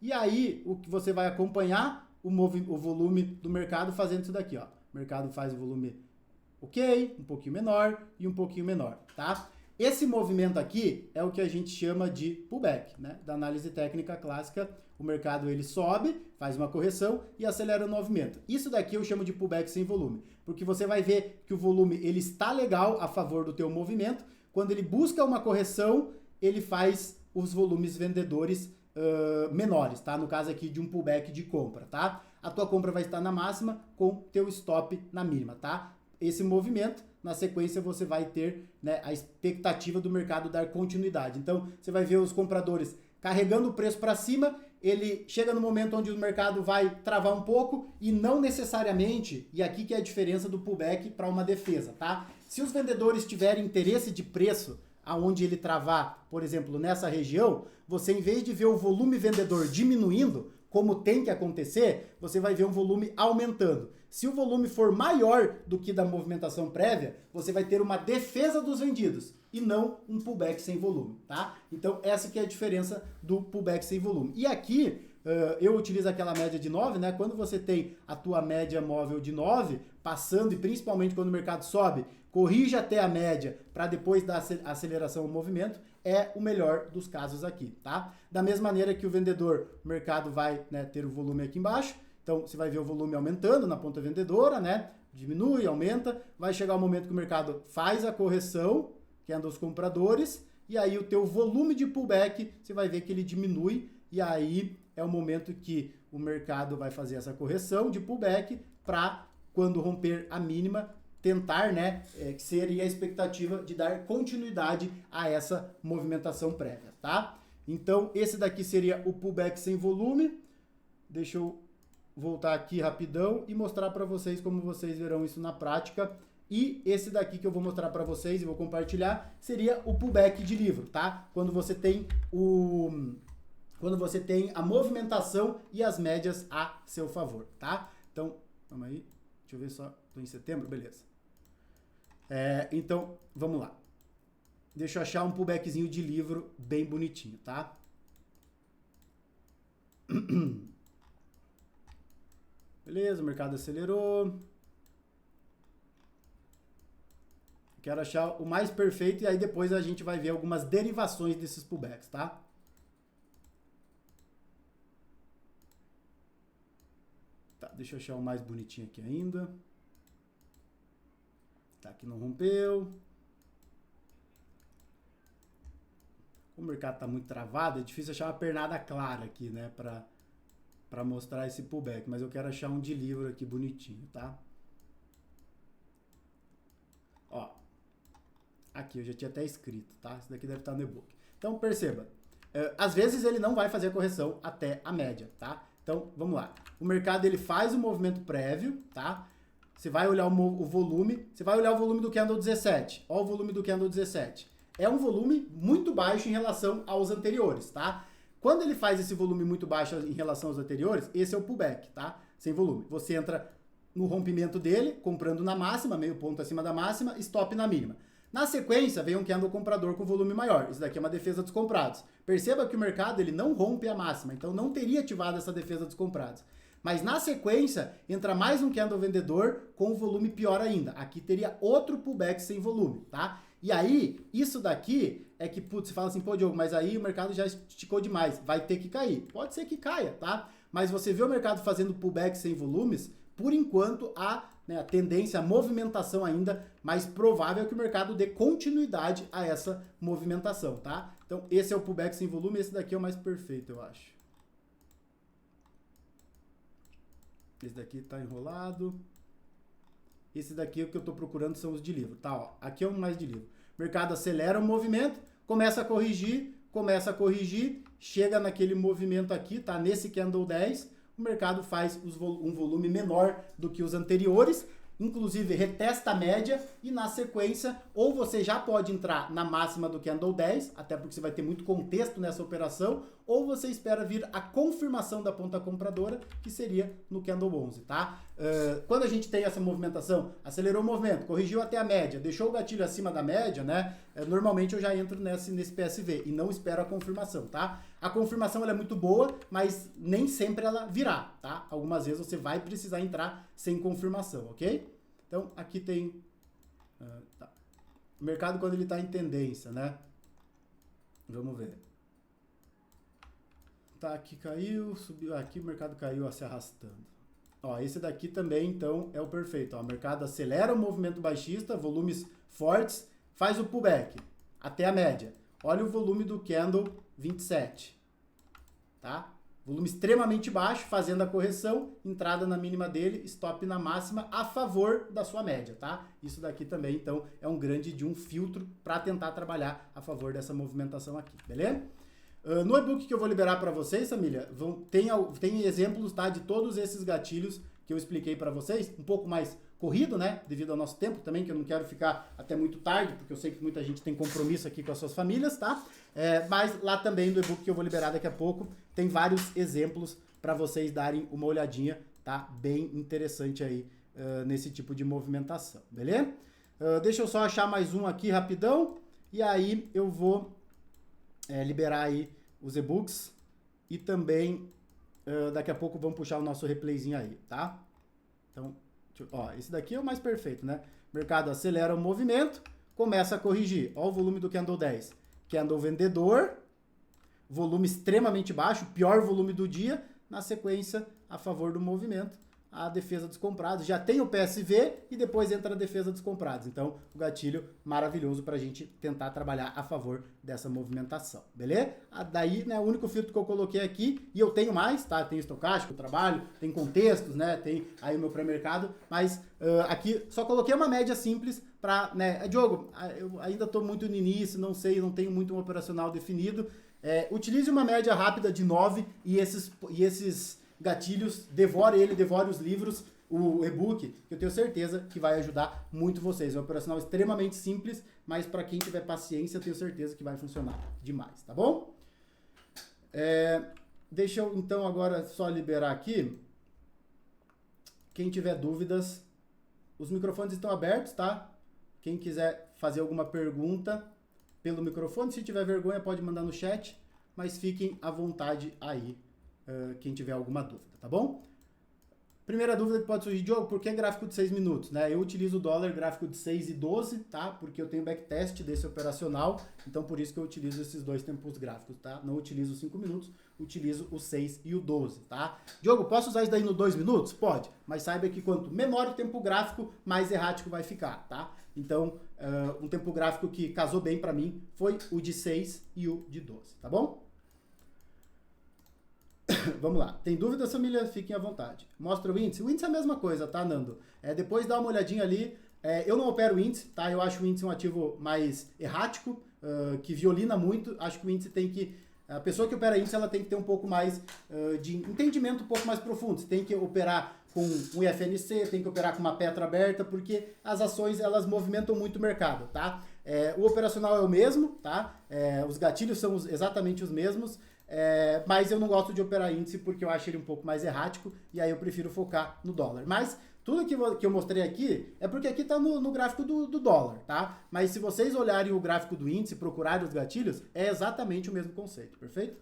e aí o que você vai acompanhar, o volume do mercado fazendo isso daqui, ó. O mercado faz o volume ok, um pouquinho menor e um pouquinho menor, tá? Esse movimento aqui é o que a gente chama de pullback, né? Da análise técnica clássica, o mercado ele sobe, faz uma correção e acelera o movimento. Isso daqui eu chamo de pullback sem volume, porque você vai ver que o volume ele está legal a favor do teu movimento. Quando ele busca uma correção, ele faz os volumes vendedores menores, tá? No caso aqui de um pullback de compra, tá? A tua compra vai estar na máxima com teu stop na mínima, tá? Esse movimento, na sequência você vai ter, né, a expectativa do mercado dar continuidade. Então, você vai ver os compradores carregando o preço para cima, ele chega no momento onde o mercado vai travar um pouco e não necessariamente, e aqui que é a diferença do pullback para uma defesa, tá? Se os vendedores tiverem interesse de preço aonde ele travar, por exemplo, nessa região, você em vez de ver o volume vendedor diminuindo, como tem que acontecer, você vai ver um volume aumentando. Se o volume for maior do que da movimentação prévia, você vai ter uma defesa dos vendidos e não um pullback sem volume, tá? Então essa que é a diferença do pullback sem volume. E aqui eu utilizo aquela média de 9, né? Quando você tem a tua média móvel de 9, passando, e principalmente quando o mercado sobe, corrige até a média para depois dar aceleração ao movimento, é o melhor dos casos aqui, tá? Da mesma maneira que o vendedor, o mercado vai, né, ter o volume aqui embaixo, então você vai ver o volume aumentando na ponta vendedora, né? Diminui, aumenta, vai chegar o momento que o mercado faz a correção, que é dos compradores, e aí o teu volume de pullback, você vai ver que ele diminui, e aí é o momento que o mercado vai fazer essa correção de pullback para, quando romper a mínima, tentar, né, que seria a expectativa de dar continuidade a essa movimentação prévia, tá? Então, esse daqui seria o pullback sem volume. Deixa eu voltar aqui rapidão e mostrar para vocês como vocês verão isso na prática. E esse daqui que eu vou mostrar para vocês e vou compartilhar seria o pullback de livro, tá? Quando você tem a movimentação e as médias a seu favor, tá? Então, vamos aí. Deixa eu ver só. Estou em setembro, beleza. Então, vamos lá. Deixa eu achar um pullbackzinho de livro bem bonitinho, tá? Beleza, o mercado acelerou. Quero achar o mais perfeito e aí depois a gente vai ver algumas derivações desses pullbacks, tá? Tá, deixa eu achar o mais bonitinho aqui ainda. Tá, aqui não rompeu. O mercado tá muito travado, é difícil achar uma pernada clara aqui, né, pra mostrar esse pullback, mas eu quero achar um de livro aqui bonitinho, tá? Ó, aqui eu já tinha até escrito, tá? Esse daqui deve estar no e-book. Então, perceba, às vezes ele não vai fazer a correção até a média, tá? Então, vamos lá. O mercado, ele faz o movimento prévio, tá? Você vai olhar o volume, você vai olhar o volume do candle 17. Olha o volume do candle 17. É um volume muito baixo em relação aos anteriores, tá? Quando ele faz esse volume muito baixo em relação aos anteriores, esse é o pullback, tá? Sem volume. Você entra no rompimento dele, comprando na máxima, meio ponto acima da máxima, stop na mínima. Na sequência, vem um candle comprador com volume maior. Isso daqui é uma defesa dos comprados. Perceba que o mercado ele não rompe a máxima, então não teria ativado essa defesa dos comprados. Mas na sequência, entra mais um candle vendedor com volume pior ainda. Aqui teria outro pullback sem volume, tá? E aí, isso daqui é que, putz, você fala assim, pô, Diogo, mas aí o mercado já esticou demais, vai ter que cair. Pode ser que caia, tá? Mas você vê o mercado fazendo pullback sem volumes, por enquanto a tendência, a movimentação ainda mais provável é que o mercado dê continuidade a essa movimentação, tá? Então, esse é o pullback sem volume, esse daqui é o mais perfeito, eu acho. Esse daqui tá enrolado. Esse daqui, o que eu tô procurando são os de livro, tá? Ó, aqui é um mais de livro. O mercado acelera o movimento, começa a corrigir, chega naquele movimento aqui, tá? Nesse candle 10, o mercado faz um volume menor do que os anteriores. inclusive retesta a média e na sequência ou você já pode entrar na máxima do candle 10, até porque você vai ter muito contexto nessa operação, ou você espera vir a confirmação da ponta compradora, que seria no candle 11, tá? Quando a gente tem essa movimentação, acelerou o movimento, corrigiu até a média, deixou o gatilho acima da média, né? Normalmente eu já entro nesse PSV e não espero a confirmação, tá? A confirmação ela é muito boa, mas nem sempre ela virá, tá? Algumas vezes você vai precisar entrar sem confirmação, ok? Então, aqui tem tá. O mercado quando ele está em tendência, né? Vamos ver. Tá, aqui caiu, subiu, aqui o mercado caiu ó, se arrastando. Ó, esse daqui também, então, é o perfeito. Ó, o mercado acelera o movimento baixista, volumes fortes, faz o pullback até a média. Olha o volume do candle 27, tá? Volume extremamente baixo, fazendo a correção, entrada na mínima dele, stop na máxima, a favor da sua média, tá? Isso daqui também, então, é um grande de um filtro para tentar trabalhar a favor dessa movimentação aqui, beleza? No e-book que eu vou liberar para vocês, família, tem exemplos, tá, de todos esses gatilhos que eu expliquei para vocês, um pouco mais corrido, né, devido ao nosso tempo também, que eu não quero ficar até muito tarde, porque eu sei que muita gente tem compromisso aqui com as suas famílias, tá? Mas lá também do e-book que eu vou liberar daqui a pouco, tem vários exemplos para vocês darem uma olhadinha, tá? Bem interessante aí nesse tipo de movimentação, beleza? Deixa eu só achar mais um aqui rapidão, e aí eu vou liberar aí os e-books e também daqui a pouco vamos puxar o nosso replayzinho aí, tá? Então, ó, esse daqui é o mais perfeito, né? O mercado acelera o movimento, começa a corrigir. Ó o volume do candle 10. Candle vendedor, volume extremamente baixo, pior volume do dia, na sequência, a favor do movimento, a defesa dos comprados. Já tem o PSV e depois entra a defesa dos comprados. Então, o gatilho maravilhoso para a gente tentar trabalhar a favor dessa movimentação, beleza? Daí, né, o único filtro que eu coloquei aqui, e eu tenho mais, tá? Tem estocástico, trabalho, tem contextos, né? Tem aí o meu pré-mercado, mas aqui só coloquei uma média simples para, né? Diogo, eu ainda estou muito no início, não sei, não tenho muito um operacional definido. Utilize uma média rápida de 9 e esses gatilhos, devore os livros, o e-book, que eu tenho certeza que vai ajudar muito vocês. É um operacional extremamente simples, mas para quem tiver paciência, eu tenho certeza que vai funcionar demais, tá bom? Deixa eu então agora só liberar aqui. Quem tiver dúvidas, os microfones estão abertos, tá? Quem quiser fazer alguma pergunta pelo microfone, se tiver vergonha pode mandar no chat, mas fiquem à vontade aí. Quem tiver alguma dúvida, tá bom? Primeira dúvida que pode surgir, Diogo, por que gráfico de 6 minutos? Né? Eu utilizo o dólar gráfico de 6 e 12, tá? Porque eu tenho backtest desse operacional, então por isso que eu utilizo esses dois tempos gráficos, tá? Não utilizo os 5 minutos, utilizo o 6 e o 12, tá? Diogo, posso usar isso daí no 2 minutos? Pode, mas saiba que quanto menor o tempo gráfico, mais errático vai ficar, tá? Então, um tempo gráfico que casou bem pra mim foi o de 6 e o de 12, tá bom? Vamos lá. Tem dúvidas, família? Fiquem à vontade. Mostra o índice. O índice é a mesma coisa, tá, Nando? Depois dá uma olhadinha ali. Eu não opero o índice, tá? Eu acho o índice um ativo mais errático, que violina muito. Acho que o índice tem que... A pessoa que opera índice, ela tem que ter um pouco mais de entendimento um pouco mais profundo. Você tem que operar com um IFNC, tem que operar com uma Petro aberta, porque as ações, elas movimentam muito o mercado, tá? O operacional é o mesmo, tá? Os gatilhos são exatamente os mesmos. Mas eu não gosto de operar índice porque eu acho ele um pouco mais errático e aí eu prefiro focar no dólar. Mas tudo que eu mostrei aqui é porque aqui está no gráfico do dólar, tá? Mas se vocês olharem o gráfico do índice, procurarem os gatilhos, é exatamente o mesmo conceito, perfeito?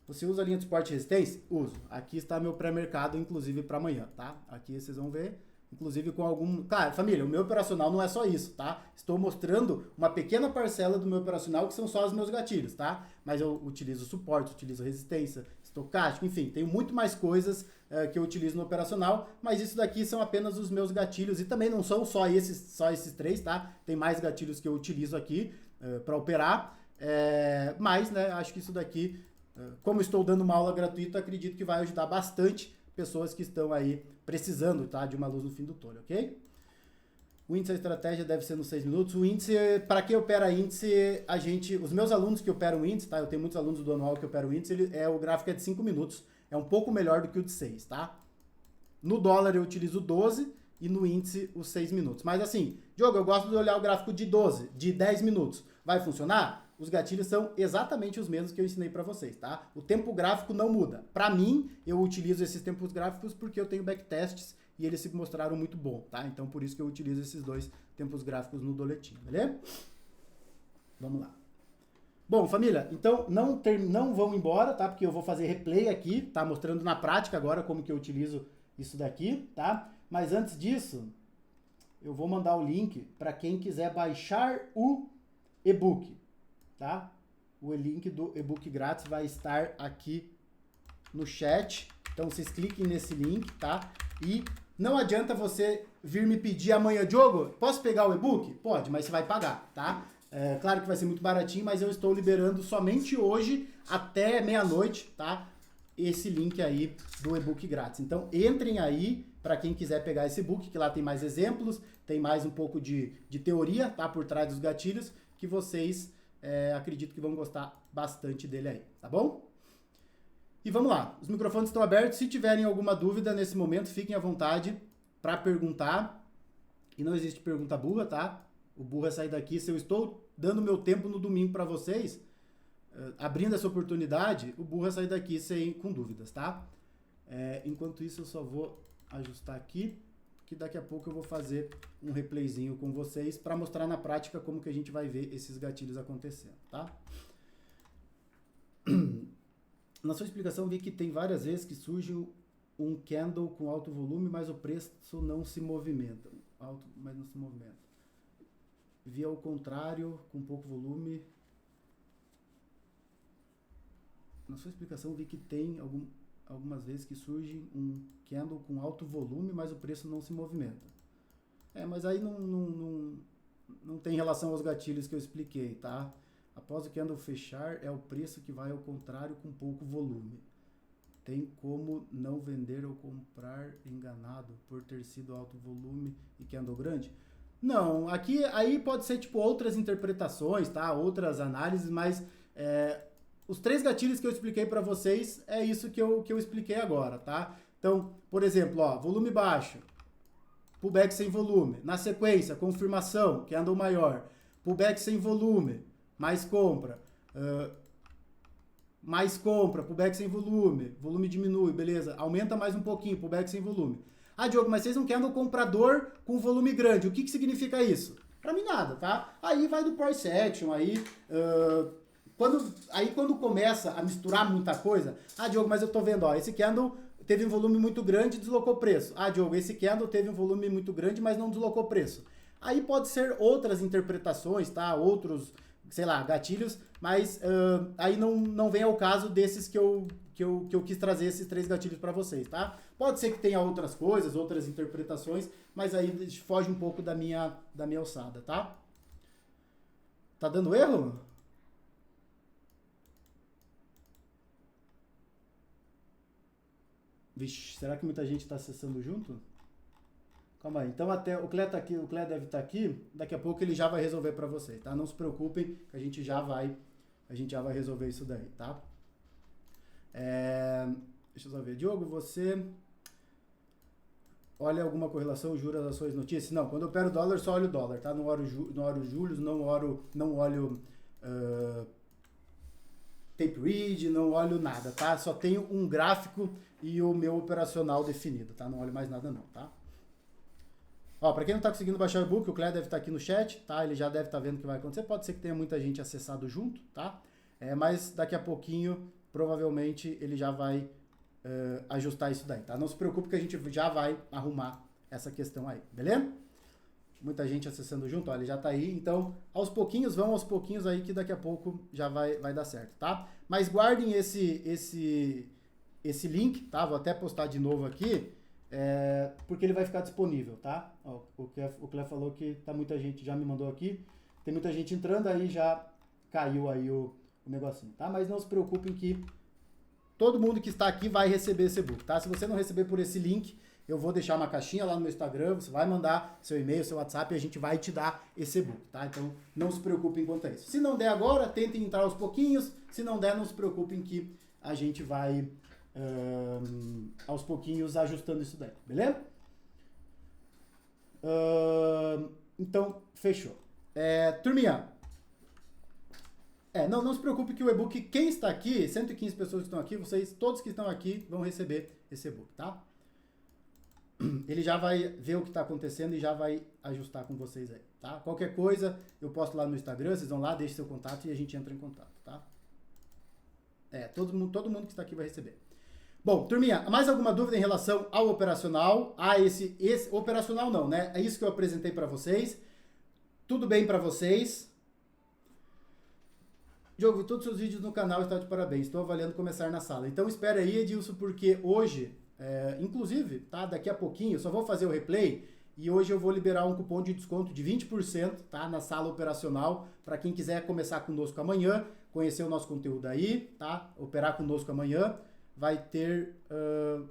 Você usa a linha de suporte e resistência? Uso. Aqui está meu pré-mercado, inclusive para amanhã, tá? Aqui vocês vão ver. Inclusive com algum... Claro, família, o meu operacional não é só isso, tá? Estou mostrando uma pequena parcela do meu operacional que são só os meus gatilhos, tá? Mas eu utilizo suporte, utilizo resistência, estocástico, enfim, tenho muito mais coisas que eu utilizo no operacional, mas isso daqui são apenas os meus gatilhos e também não são só esses 3, tá? Tem mais gatilhos que eu utilizo aqui para operar, mas, né, acho que isso daqui, como estou dando uma aula gratuita, acredito que vai ajudar bastante pessoas que estão aí precisando, tá, de uma luz no fim do túnel, ok? O índice, a estratégia deve ser nos 6 minutos. O índice, para quem opera índice, os meus alunos que operam índice, tá? Eu tenho muitos alunos do anual que operam índice, o gráfico é de 5 minutos. É um pouco melhor do que o de 6, tá? No dólar eu utilizo 12, e no índice os 6 minutos. Mas assim, Diogo, eu gosto de olhar o gráfico de 12, de 10 minutos. Vai funcionar? Os gatilhos são exatamente os mesmos que eu ensinei para vocês, tá? O tempo gráfico não muda. Para mim, eu utilizo esses tempos gráficos porque eu tenho backtests e eles se mostraram muito bons, tá? Então, por isso que eu utilizo esses dois tempos gráficos no doletinho, beleza? Vamos lá. Bom, família, então não vão embora, tá? Porque eu vou fazer replay aqui, tá? Mostrando na prática agora como que eu utilizo isso daqui, tá? Mas antes disso, eu vou mandar o link para quem quiser baixar o e-book, tá? O link do e-book grátis vai estar aqui no chat. Então vocês cliquem nesse link, tá? E não adianta você vir me pedir amanhã, Diogo, posso pegar o e-book? Pode, mas você vai pagar, tá? É, claro que vai ser muito baratinho, mas eu estou liberando somente hoje até meia-noite, tá? Esse link aí do e-book grátis. Então entrem aí para quem quiser pegar esse e-book, que lá tem mais exemplos, tem mais um pouco de teoria, tá? Por trás dos gatilhos, que vocês acredito que vão gostar bastante dele aí, tá bom? E vamos lá, os microfones estão abertos. Se tiverem alguma dúvida nesse momento, fiquem à vontade para perguntar. E não existe pergunta burra, tá? O burro é sair daqui. Se eu estou dando meu tempo no domingo para vocês, abrindo essa oportunidade, o burro é sair daqui com dúvidas, tá? Enquanto isso, eu só vou ajustar aqui, que daqui a pouco eu vou fazer um replayzinho com vocês para mostrar na prática como que a gente vai ver esses gatilhos acontecendo, tá? Na sua explicação, vi que tem várias vezes que surge um candle com alto volume, mas o preço não se movimenta. Alto, mas não se movimenta. Vi ao contrário, com pouco volume. Na sua explicação, vi que tem algumas vezes que surge um candle com alto volume, mas o preço não se movimenta. Mas aí não tem relação aos gatilhos que eu expliquei, tá? Após o candle fechar, é o preço que vai ao contrário com pouco volume. Tem como não vender ou comprar enganado por ter sido alto volume e candle grande? Não, aí pode ser tipo outras interpretações, tá? Outras análises, mas os 3 gatilhos que eu expliquei para vocês é isso que eu expliquei agora, tá? Então, por exemplo, ó, volume baixo, pullback sem volume. Na sequência, confirmação, candle maior, pullback sem volume, mais compra, pullback sem volume, volume diminui, beleza, aumenta mais um pouquinho, pullback sem volume. Ah, Diogo, mas vocês não querem um comprador com volume grande, o que significa isso? Pra mim nada, tá? Aí vai do price action, quando começa a misturar muita coisa, Diogo, mas eu tô vendo, ó, esse candle teve um volume muito grande e deslocou o preço. Diogo, esse candle teve um volume muito grande, mas não deslocou o preço. Aí pode ser outras interpretações, tá? Outros, sei lá, gatilhos, mas aí não vem ao caso desses que eu quis trazer esses 3 gatilhos para vocês, tá? Pode ser que tenha outras coisas, outras interpretações, mas aí foge um pouco da minha alçada, tá? Tá dando erro? Vixe, será que muita gente está acessando junto? Calma aí, então até o Clé tá aqui, o Clé deve estar aqui, daqui a pouco ele já vai resolver para vocês, tá? Não se preocupem, que a gente já vai resolver isso daí, tá? Deixa eu só ver, Diogo, você olha alguma correlação, juros, ações, notícias? Não, quando eu opero dólar, só olho o dólar, tá? Não olho juros, não olho tape read, não olho nada, tá? Só tenho um gráfico e o meu operacional definido, tá? Não olho mais nada não, tá? Ó, para quem não está conseguindo baixar o e-book, o Clé deve estar aqui no chat, tá? Ele já deve estar vendo o que vai acontecer. Pode ser que tenha muita gente acessado junto, tá? Mas daqui a pouquinho, provavelmente, ele já vai ajustar isso daí, tá? Não se preocupe que a gente já vai arrumar essa questão aí, beleza? Muita gente acessando junto, ó, ele já está aí. Então, aos pouquinhos aí que daqui a pouco já vai dar certo, tá? Mas guardem esse link, tá? Vou até postar de novo aqui. Porque ele vai ficar disponível, tá? Ó, o Clé falou que tá muita gente, já me mandou aqui, tem muita gente entrando, aí já caiu aí o negocinho, tá? Mas não se preocupem que todo mundo que está aqui vai receber esse e-book, tá? Se você não receber por esse link, eu vou deixar uma caixinha lá no meu Instagram, você vai mandar seu e-mail, seu WhatsApp e a gente vai te dar esse e-book, tá? Então não se preocupem quanto a isso. Se não der agora, tentem entrar aos pouquinhos, se não der, não se preocupem que a gente vai aos pouquinhos ajustando isso daí, beleza? Então, fechou. Turminha, não se preocupe que o e-book, quem está aqui, 115 pessoas que estão aqui, vocês, todos que estão aqui, vão receber esse e-book, tá? Ele já vai ver o que está acontecendo e já vai ajustar com vocês aí, tá? Qualquer coisa, eu posto lá no Instagram, vocês vão lá, deixem seu contato e a gente entra em contato, tá? Todo mundo que está aqui vai receber. Bom, turminha, mais alguma dúvida em relação ao operacional? Esse operacional não, né? É isso que eu apresentei para vocês. Tudo bem para vocês? Diogo, vi todos os seus vídeos no canal, está de parabéns. Estou avaliando começar na sala. Então espera aí, Edilson, porque hoje, inclusive, tá? Daqui a pouquinho, eu só vou fazer o replay e hoje eu vou liberar um cupom de desconto de 20%, tá? Na sala operacional, para quem quiser começar conosco amanhã, conhecer o nosso conteúdo aí, tá? Operar conosco amanhã, vai ter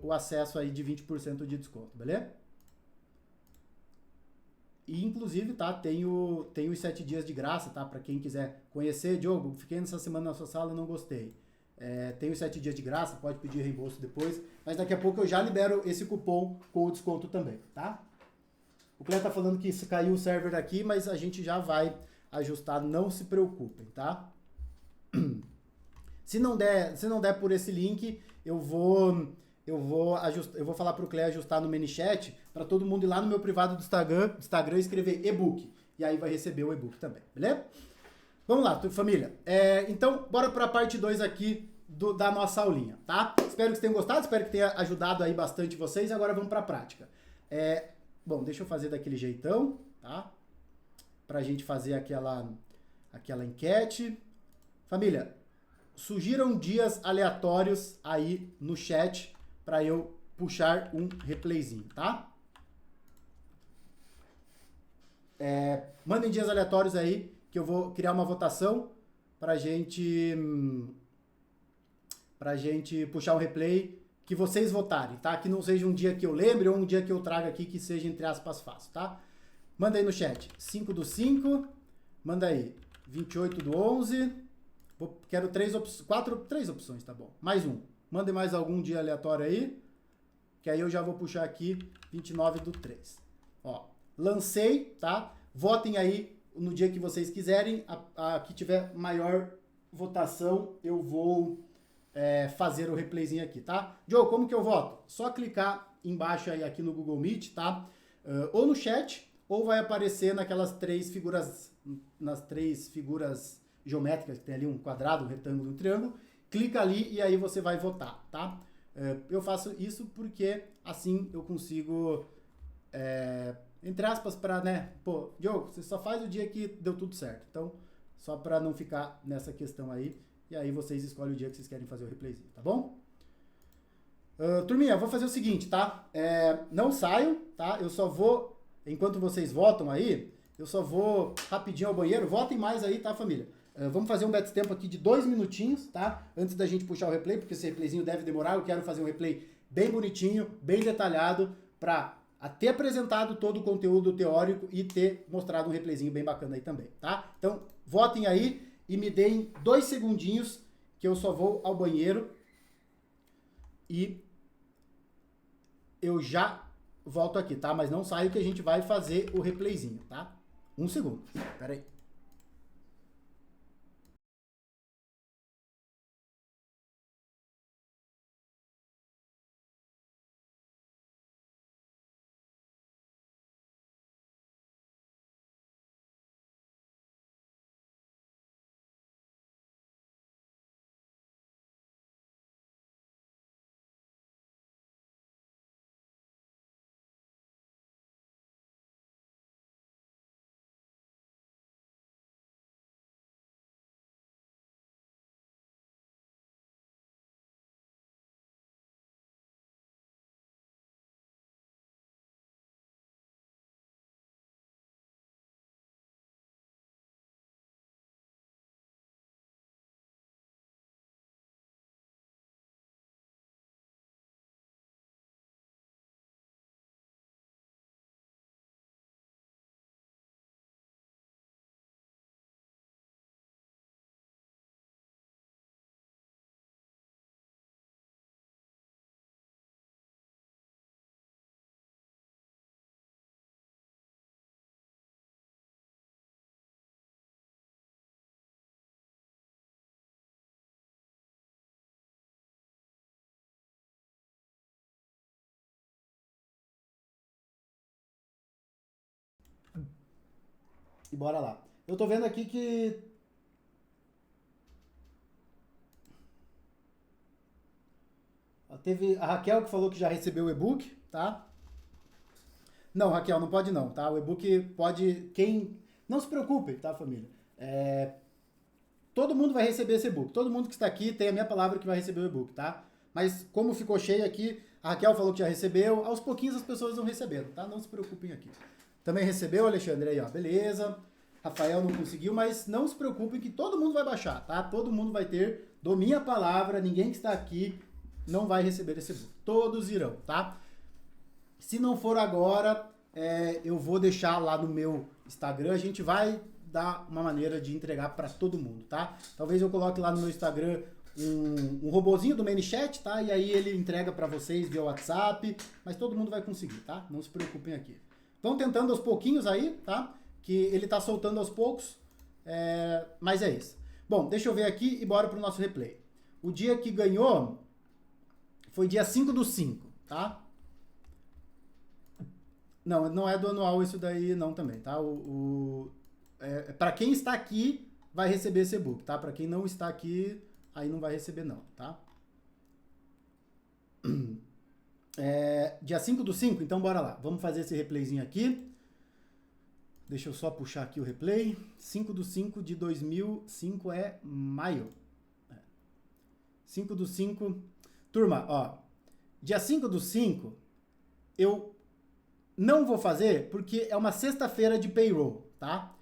o acesso aí de 20% de desconto, beleza? E, inclusive, tá, tem os 7 dias de graça, tá? Para quem quiser conhecer. Diogo, fiquei nessa semana na sua sala e não gostei. Tem os 7 dias de graça, pode pedir reembolso depois. Mas daqui a pouco eu já libero esse cupom com o desconto também, tá? O cliente tá falando que caiu o server daqui, mas a gente já vai ajustar, não se preocupem, tá? Se não der por esse link, eu vou falar pro Clé ajustar no ManyChat para todo mundo ir lá no meu privado do Instagram e escrever e-book. E aí vai receber o e-book também, beleza? Vamos lá, família. Então, bora para a parte 2 aqui da nossa aulinha, tá? Espero que vocês tenham gostado, espero que tenha ajudado aí bastante vocês. Agora vamos para a prática. Bom, deixa eu fazer daquele jeitão, tá? Pra gente fazer aquela enquete. Família, sugiram dias aleatórios aí no chat para eu puxar um replayzinho, tá? Mandem dias aleatórios aí que eu vou criar uma votação pra gente puxar um replay que vocês votarem, tá? Que não seja um dia que eu lembre ou um dia que eu traga aqui que seja entre aspas fácil, tá? Manda aí no chat. 5/5, manda aí. 28/11. Quero 3 opções, tá bom. Mais um. Mandem mais algum dia aleatório aí, que aí eu já vou puxar aqui 29/3. Ó, lancei, tá? Votem aí no dia que vocês quiserem. A que tiver maior votação, eu vou fazer o replayzinho aqui, tá? Joe, como que eu voto? Só clicar embaixo aí aqui no Google Meet, tá? Ou no chat, ou vai aparecer naquelas nas três figuras geométricas, que tem ali um quadrado, um retângulo, um triângulo. Clica ali e aí você vai votar, tá? Eu faço isso porque assim eu consigo, entre aspas, para, né? Pô, Diogo, você só faz o dia que deu tudo certo. Então, só para não ficar nessa questão aí. E aí vocês escolhem o dia que vocês querem fazer o replayzinho, tá bom? Turminha, eu vou fazer o seguinte, tá? Não saio, tá? Eu só vou, enquanto vocês votam aí, eu só vou rapidinho ao banheiro. Votem mais aí, tá, família? Vamos fazer um bate-tempo aqui de 2 minutinhos, tá? Antes da gente puxar o replay, porque esse replayzinho deve demorar. Eu quero fazer um replay bem bonitinho, bem detalhado, pra ter apresentado todo o conteúdo teórico e ter mostrado um replayzinho bem bacana aí também, tá? Então, votem aí e me deem 2 segundinhos que eu só vou ao banheiro e eu já volto aqui, tá? Mas não saio que a gente vai fazer o replayzinho, tá? 1 segundo. Pera aí. E bora lá. Eu tô vendo aqui que... Teve a Raquel que falou que já recebeu o e-book, tá? Não, Raquel, não pode não, tá? O e-book pode... Não se preocupe, tá, família? Todo mundo vai receber esse e-book. Todo mundo que está aqui tem a minha palavra que vai receber o e-book, tá? Mas como ficou cheio aqui, a Raquel falou que já recebeu, aos pouquinhos as pessoas vão recebendo, tá? Não se preocupem aqui. Também recebeu, Alexandre, aí, ó, beleza. Rafael não conseguiu, mas não se preocupem que todo mundo vai baixar, tá? Todo mundo vai ter, dou minha palavra, ninguém que está aqui não vai receber esse e-book. Todos irão, tá? Se não for agora, eu vou deixar lá no meu Instagram, a gente vai dar uma maneira de entregar para todo mundo, tá? Talvez eu coloque lá no meu Instagram um robozinho do ManyChat, tá? E aí ele entrega para vocês via WhatsApp, mas todo mundo vai conseguir, tá? Não se preocupem aqui. Vão tentando aos pouquinhos aí, tá? Que ele tá soltando aos poucos, mas é isso. Bom, deixa eu ver aqui e bora pro nosso replay. O dia que ganhou foi dia 5/5, tá? Não, não é do anual isso daí não também, tá? Para quem está aqui, vai receber esse e-book, tá? Para quem não está aqui, aí não vai receber não, tá? Dia 5/5, então bora lá. Vamos fazer esse replayzinho aqui. Deixa eu só puxar aqui o replay. 5/5 de 2005 é maio. 5/5. Turma, ó. Dia 5/5, eu não vou fazer porque é uma sexta-feira de payroll, tá?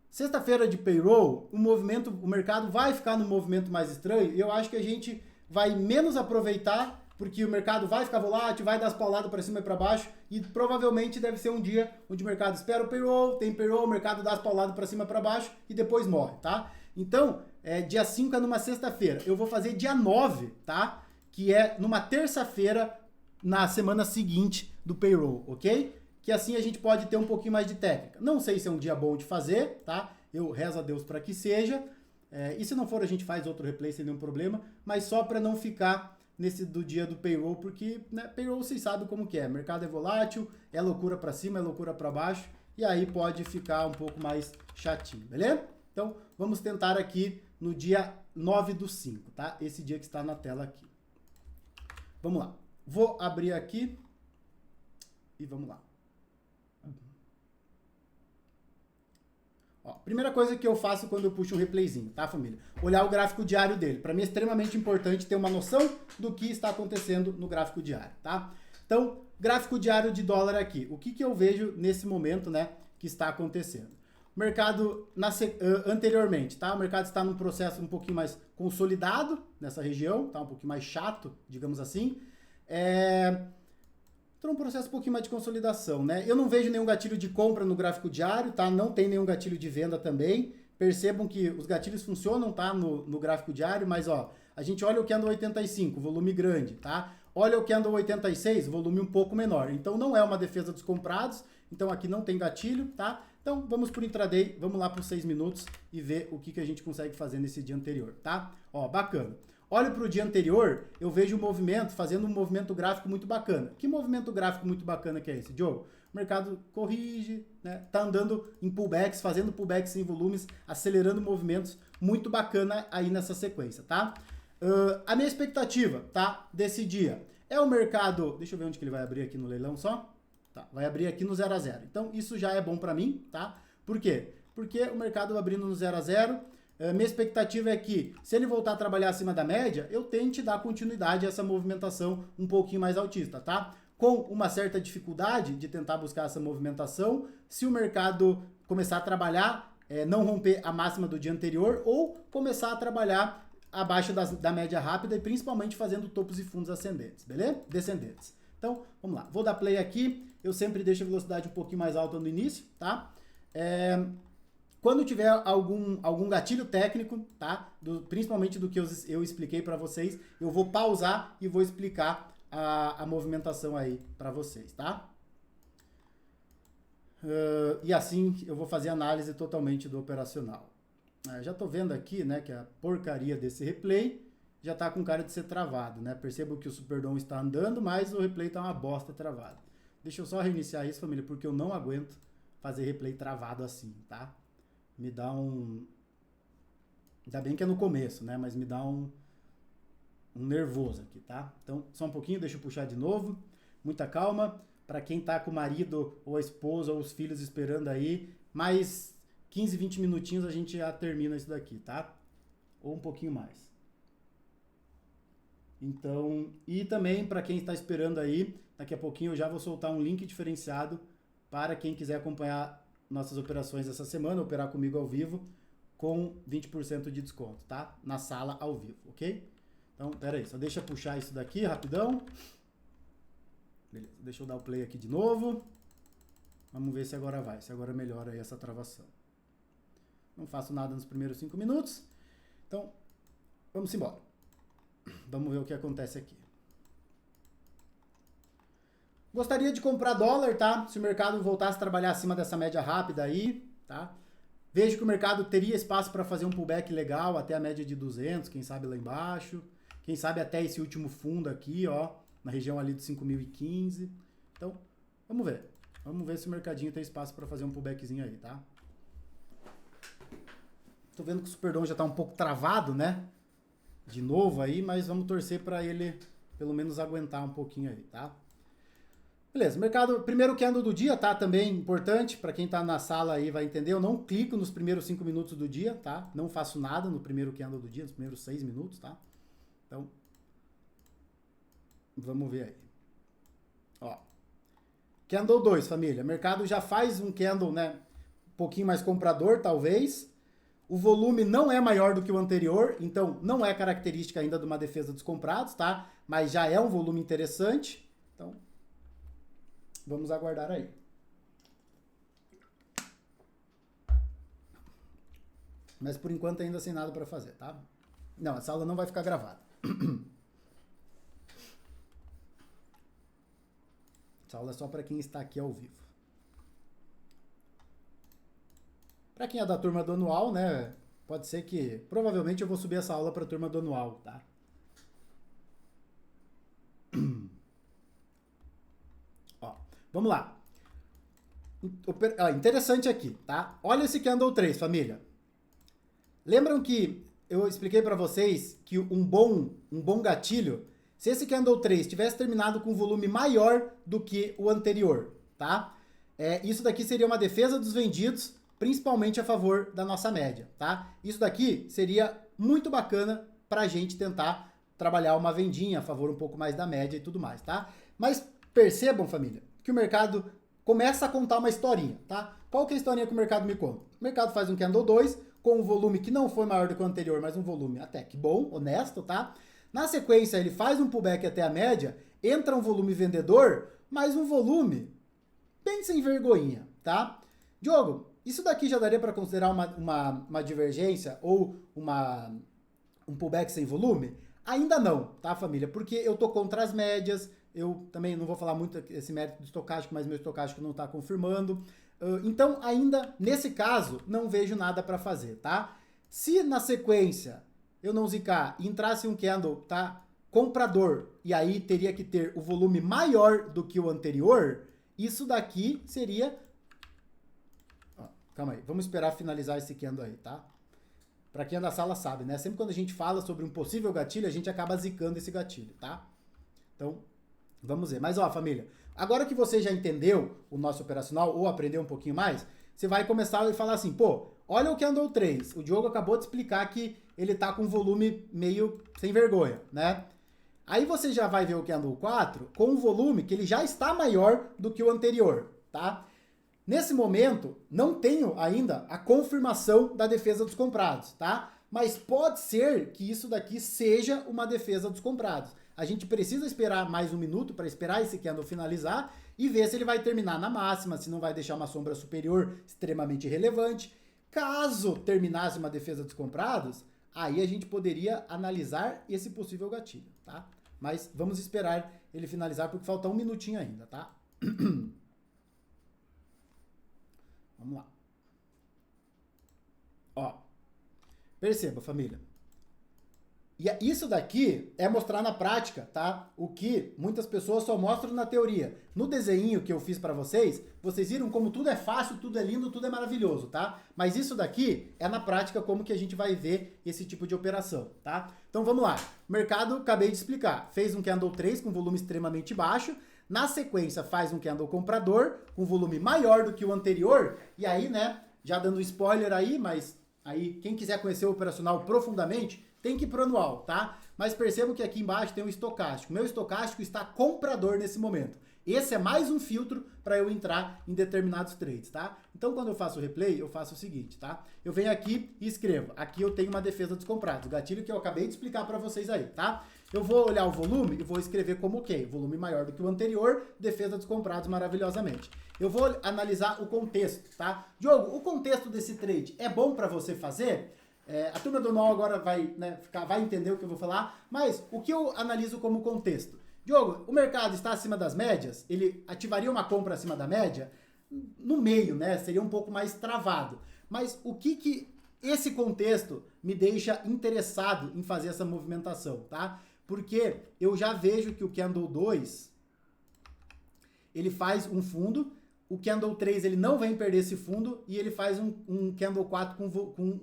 Sexta-feira de payroll, o mercado vai ficar num movimento mais estranho e eu acho que a gente vai menos aproveitar porque o mercado vai ficar volátil, vai dar as pauladas para cima e para baixo e provavelmente deve ser um dia onde o mercado espera o payroll, tem payroll, o mercado dá as pauladas para cima e para baixo e depois morre, tá? Então, dia 5 é numa sexta-feira. Eu vou fazer dia 9, tá? Que é numa terça-feira na semana seguinte do payroll, ok? Que assim a gente pode ter um pouquinho mais de técnica. Não sei se é um dia bom de fazer, tá? Eu rezo a Deus para que seja. E se não for, a gente faz outro replay sem nenhum problema, mas só para não ficar nesse do dia do payroll, porque né, payroll vocês sabem como que é. O mercado é volátil, é loucura para cima, é loucura para baixo, e aí pode ficar um pouco mais chatinho, beleza? Então, vamos tentar aqui no dia 9/5, tá? Esse dia que está na tela aqui. Vamos lá. Vou abrir aqui e vamos lá. Ó, primeira coisa que eu faço quando eu puxo um replayzinho, tá, família? Olhar o gráfico diário dele. Para mim é extremamente importante ter uma noção do que está acontecendo no gráfico diário, tá? Então, gráfico diário de dólar aqui. O que eu vejo nesse momento, né, que está acontecendo? O mercado, anteriormente, tá? O mercado está num processo um pouquinho mais consolidado nessa região, tá? Um pouquinho mais chato, digamos assim. Então, um processo um pouquinho mais de consolidação, né? Eu não vejo nenhum gatilho de compra no gráfico diário, tá? Não tem nenhum gatilho de venda também. Percebam que os gatilhos funcionam, tá? No gráfico diário, mas, ó, a gente olha o candle 85, volume grande, tá? Olha o candle 86, volume um pouco menor. Então, não é uma defesa dos comprados. Então, aqui não tem gatilho, tá? Então, vamos pro intraday, vamos lá para os 6 minutos e ver o que a gente consegue fazer nesse dia anterior, tá? Ó, bacana. Olho para o dia anterior, eu vejo o movimento, fazendo um movimento gráfico muito bacana. Que movimento gráfico muito bacana que é esse, Diogo? O mercado corrige, né? Tá andando em pullbacks, fazendo pullbacks em volumes, acelerando movimentos, muito bacana aí nessa sequência, tá? A minha expectativa, tá, desse dia é o mercado... Deixa eu ver onde que ele vai abrir aqui no leilão só. Tá, vai abrir aqui no 0 a 0. Então, isso já é bom para mim, tá? Por quê? Porque o mercado abrindo no 0 a 0... Minha expectativa é que, se ele voltar a trabalhar acima da média, eu tente dar continuidade a essa movimentação um pouquinho mais altista, tá? Com uma certa dificuldade de tentar buscar essa movimentação, se o mercado começar a trabalhar, não romper a máxima do dia anterior, ou começar a trabalhar abaixo da média rápida e principalmente fazendo topos e fundos ascendentes, beleza? Descendentes. Então, vamos lá. Vou dar play aqui. Eu sempre deixo a velocidade um pouquinho mais alta no início, tá? Quando tiver algum gatilho técnico, tá? Principalmente do que eu expliquei para vocês, eu vou pausar e vou explicar a movimentação aí para vocês, tá? E assim eu vou fazer análise totalmente do operacional. Já tô vendo aqui, né, que a porcaria desse replay já tá com cara de ser travado, né? Percebo que o Superdom está andando, mas o replay tá uma bosta travado. Deixa eu só reiniciar isso, família, porque eu não aguento fazer replay travado assim, tá? me dá um... Ainda bem que é no começo, né? Mas me dá um nervoso aqui, tá? Então, só um pouquinho, deixa eu puxar de novo. Muita calma. Para quem tá com o marido ou a esposa ou os filhos esperando aí, mais 15, 20 minutinhos a gente já termina isso daqui, tá? Ou um pouquinho mais. Então, e também para quem está esperando aí, daqui a pouquinho eu já vou soltar um link diferenciado para quem quiser acompanhar nossas operações essa semana, operar comigo ao vivo, com 20% de desconto, tá? Na sala ao vivo, ok? Então, pera aí, só deixa eu puxar isso daqui rapidão. Beleza, deixa eu dar o play aqui de novo. Vamos ver se agora vai, se agora melhora aí essa travação. Não faço nada nos primeiros 5 minutos. Então, vamos embora. Vamos ver o que acontece aqui. Gostaria de comprar dólar, tá? Se o mercado voltasse a trabalhar acima dessa média rápida aí, tá? Vejo que o mercado teria espaço para fazer um pullback legal até a média de 200, quem sabe lá embaixo. Quem sabe até esse último fundo aqui, ó, na região ali de 5.015. Então, vamos ver. Vamos ver se o mercadinho tem espaço para fazer um pullbackzinho aí, tá? Tô vendo que o Superdom já tá um pouco travado, né? De novo aí, mas vamos torcer para ele pelo menos aguentar um pouquinho aí, tá? Beleza, mercado, primeiro candle do dia, tá? Também importante, para quem tá na sala aí vai entender, eu não clico nos primeiros 5 minutos do dia, tá? Não faço nada no primeiro candle do dia, nos primeiros 6 minutos, tá? Então, vamos ver aí. Ó, candle 2, família. Mercado já faz um candle, né? Um pouquinho mais comprador, talvez. O volume não é maior do que o anterior, então não é característica ainda de uma defesa dos comprados, tá? Mas já é um volume interessante. Então, vamos aguardar aí. Mas por enquanto ainda sem nada para fazer, tá? Não, essa aula não vai ficar gravada. Essa aula é só para quem está aqui ao vivo. Para quem é da turma do anual, né? Pode ser que... Provavelmente eu vou subir essa aula para a turma do anual, tá? Ó, vamos lá. Interessante aqui, tá? Olha esse candle 3, família. Lembram que eu expliquei para vocês que um bom gatilho, se esse candle 3 tivesse terminado com um volume maior do que o anterior, tá? Isso daqui seria uma defesa dos vendidos, principalmente a favor da nossa média, tá? Isso daqui seria muito bacana para a gente tentar trabalhar uma vendinha a favor um pouco mais da média e tudo mais, tá? Mas percebam, família, que o mercado começa a contar uma historinha, tá? Qual que é a historinha que o mercado me conta? O mercado faz um candle 2 com um volume que não foi maior do que o anterior, mas um volume até que bom, honesto, tá? Na sequência, ele faz um pullback até a média, entra um volume vendedor, mas um volume bem sem vergonhinha, tá? Diogo, isso daqui já daria para considerar uma divergência ou um pullback sem volume? Ainda não, tá, família? Porque eu tô contra as médias, eu também não vou falar muito esse mérito do estocástico, mas meu estocástico não está confirmando. Então, ainda nesse caso, não vejo nada para fazer, tá? Se na sequência eu não zicar e entrasse um candle, tá? Comprador, e aí teria que ter o volume maior do que o anterior, isso daqui seria... Ó, calma aí, vamos esperar finalizar esse candle aí, tá? Para quem é da sala sabe, né? Sempre quando a gente fala sobre um possível gatilho, a gente acaba zicando esse gatilho, tá? Então, vamos ver. Mas, ó, família, agora que você já entendeu o nosso operacional ou aprendeu um pouquinho mais, você vai começar a falar assim, pô, olha o candle 3. O Diogo acabou de explicar que ele tá com volume meio sem vergonha, né? Aí você já vai ver o candle 4 com um volume que ele já está maior do que o anterior, tá? Nesse momento, não tenho ainda a confirmação da defesa dos comprados, tá? Mas pode ser que isso daqui seja uma defesa dos comprados. A gente precisa esperar mais um minuto para esperar esse candle finalizar e ver se ele vai terminar na máxima, se não vai deixar uma sombra superior extremamente relevante. Caso terminasse uma defesa dos comprados, aí a gente poderia analisar esse possível gatilho, tá? Mas vamos esperar ele finalizar porque falta um minutinho ainda, tá? Vamos lá. Ó, perceba, família. E isso daqui é mostrar na prática, tá? O que muitas pessoas só mostram na teoria. No desenho que eu fiz para vocês, vocês viram como tudo é fácil, tudo é lindo, tudo é maravilhoso, tá? Mas isso daqui é na prática como que a gente vai ver esse tipo de operação, tá? Então vamos lá. O mercado, acabei de explicar, fez um candle 3 com volume extremamente baixo. Na sequência faz um candle comprador com volume maior do que o anterior. E aí, né, já dando spoiler aí, mas aí quem quiser conhecer o operacional profundamente, tem que ir pro anual, tá? Mas percebam que aqui embaixo tem um estocástico. Meu estocástico está comprador nesse momento. Esse é mais um filtro para eu entrar em determinados trades, tá? Então, quando eu faço o replay, eu faço o seguinte, tá? Eu venho aqui e escrevo. Aqui eu tenho uma defesa dos comprados, o gatilho que eu acabei de explicar para vocês aí, tá? Eu vou olhar o volume e vou escrever como ok. Volume maior do que o anterior, defesa dos comprados maravilhosamente. Eu vou analisar o contexto, tá? Diogo, o contexto desse trade é bom para você fazer? A turma do NOL agora vai, né, vai entender o que eu vou falar, mas o que eu analiso como contexto? Diogo, o mercado está acima das médias? Ele ativaria uma compra acima da média? No meio, né? Seria um pouco mais travado. Mas o que esse contexto me deixa interessado em fazer essa movimentação, tá? Porque eu já vejo que o Candle 2, ele faz um fundo, o Candle 3 ele não vem perder esse fundo e ele faz um Candle 4 com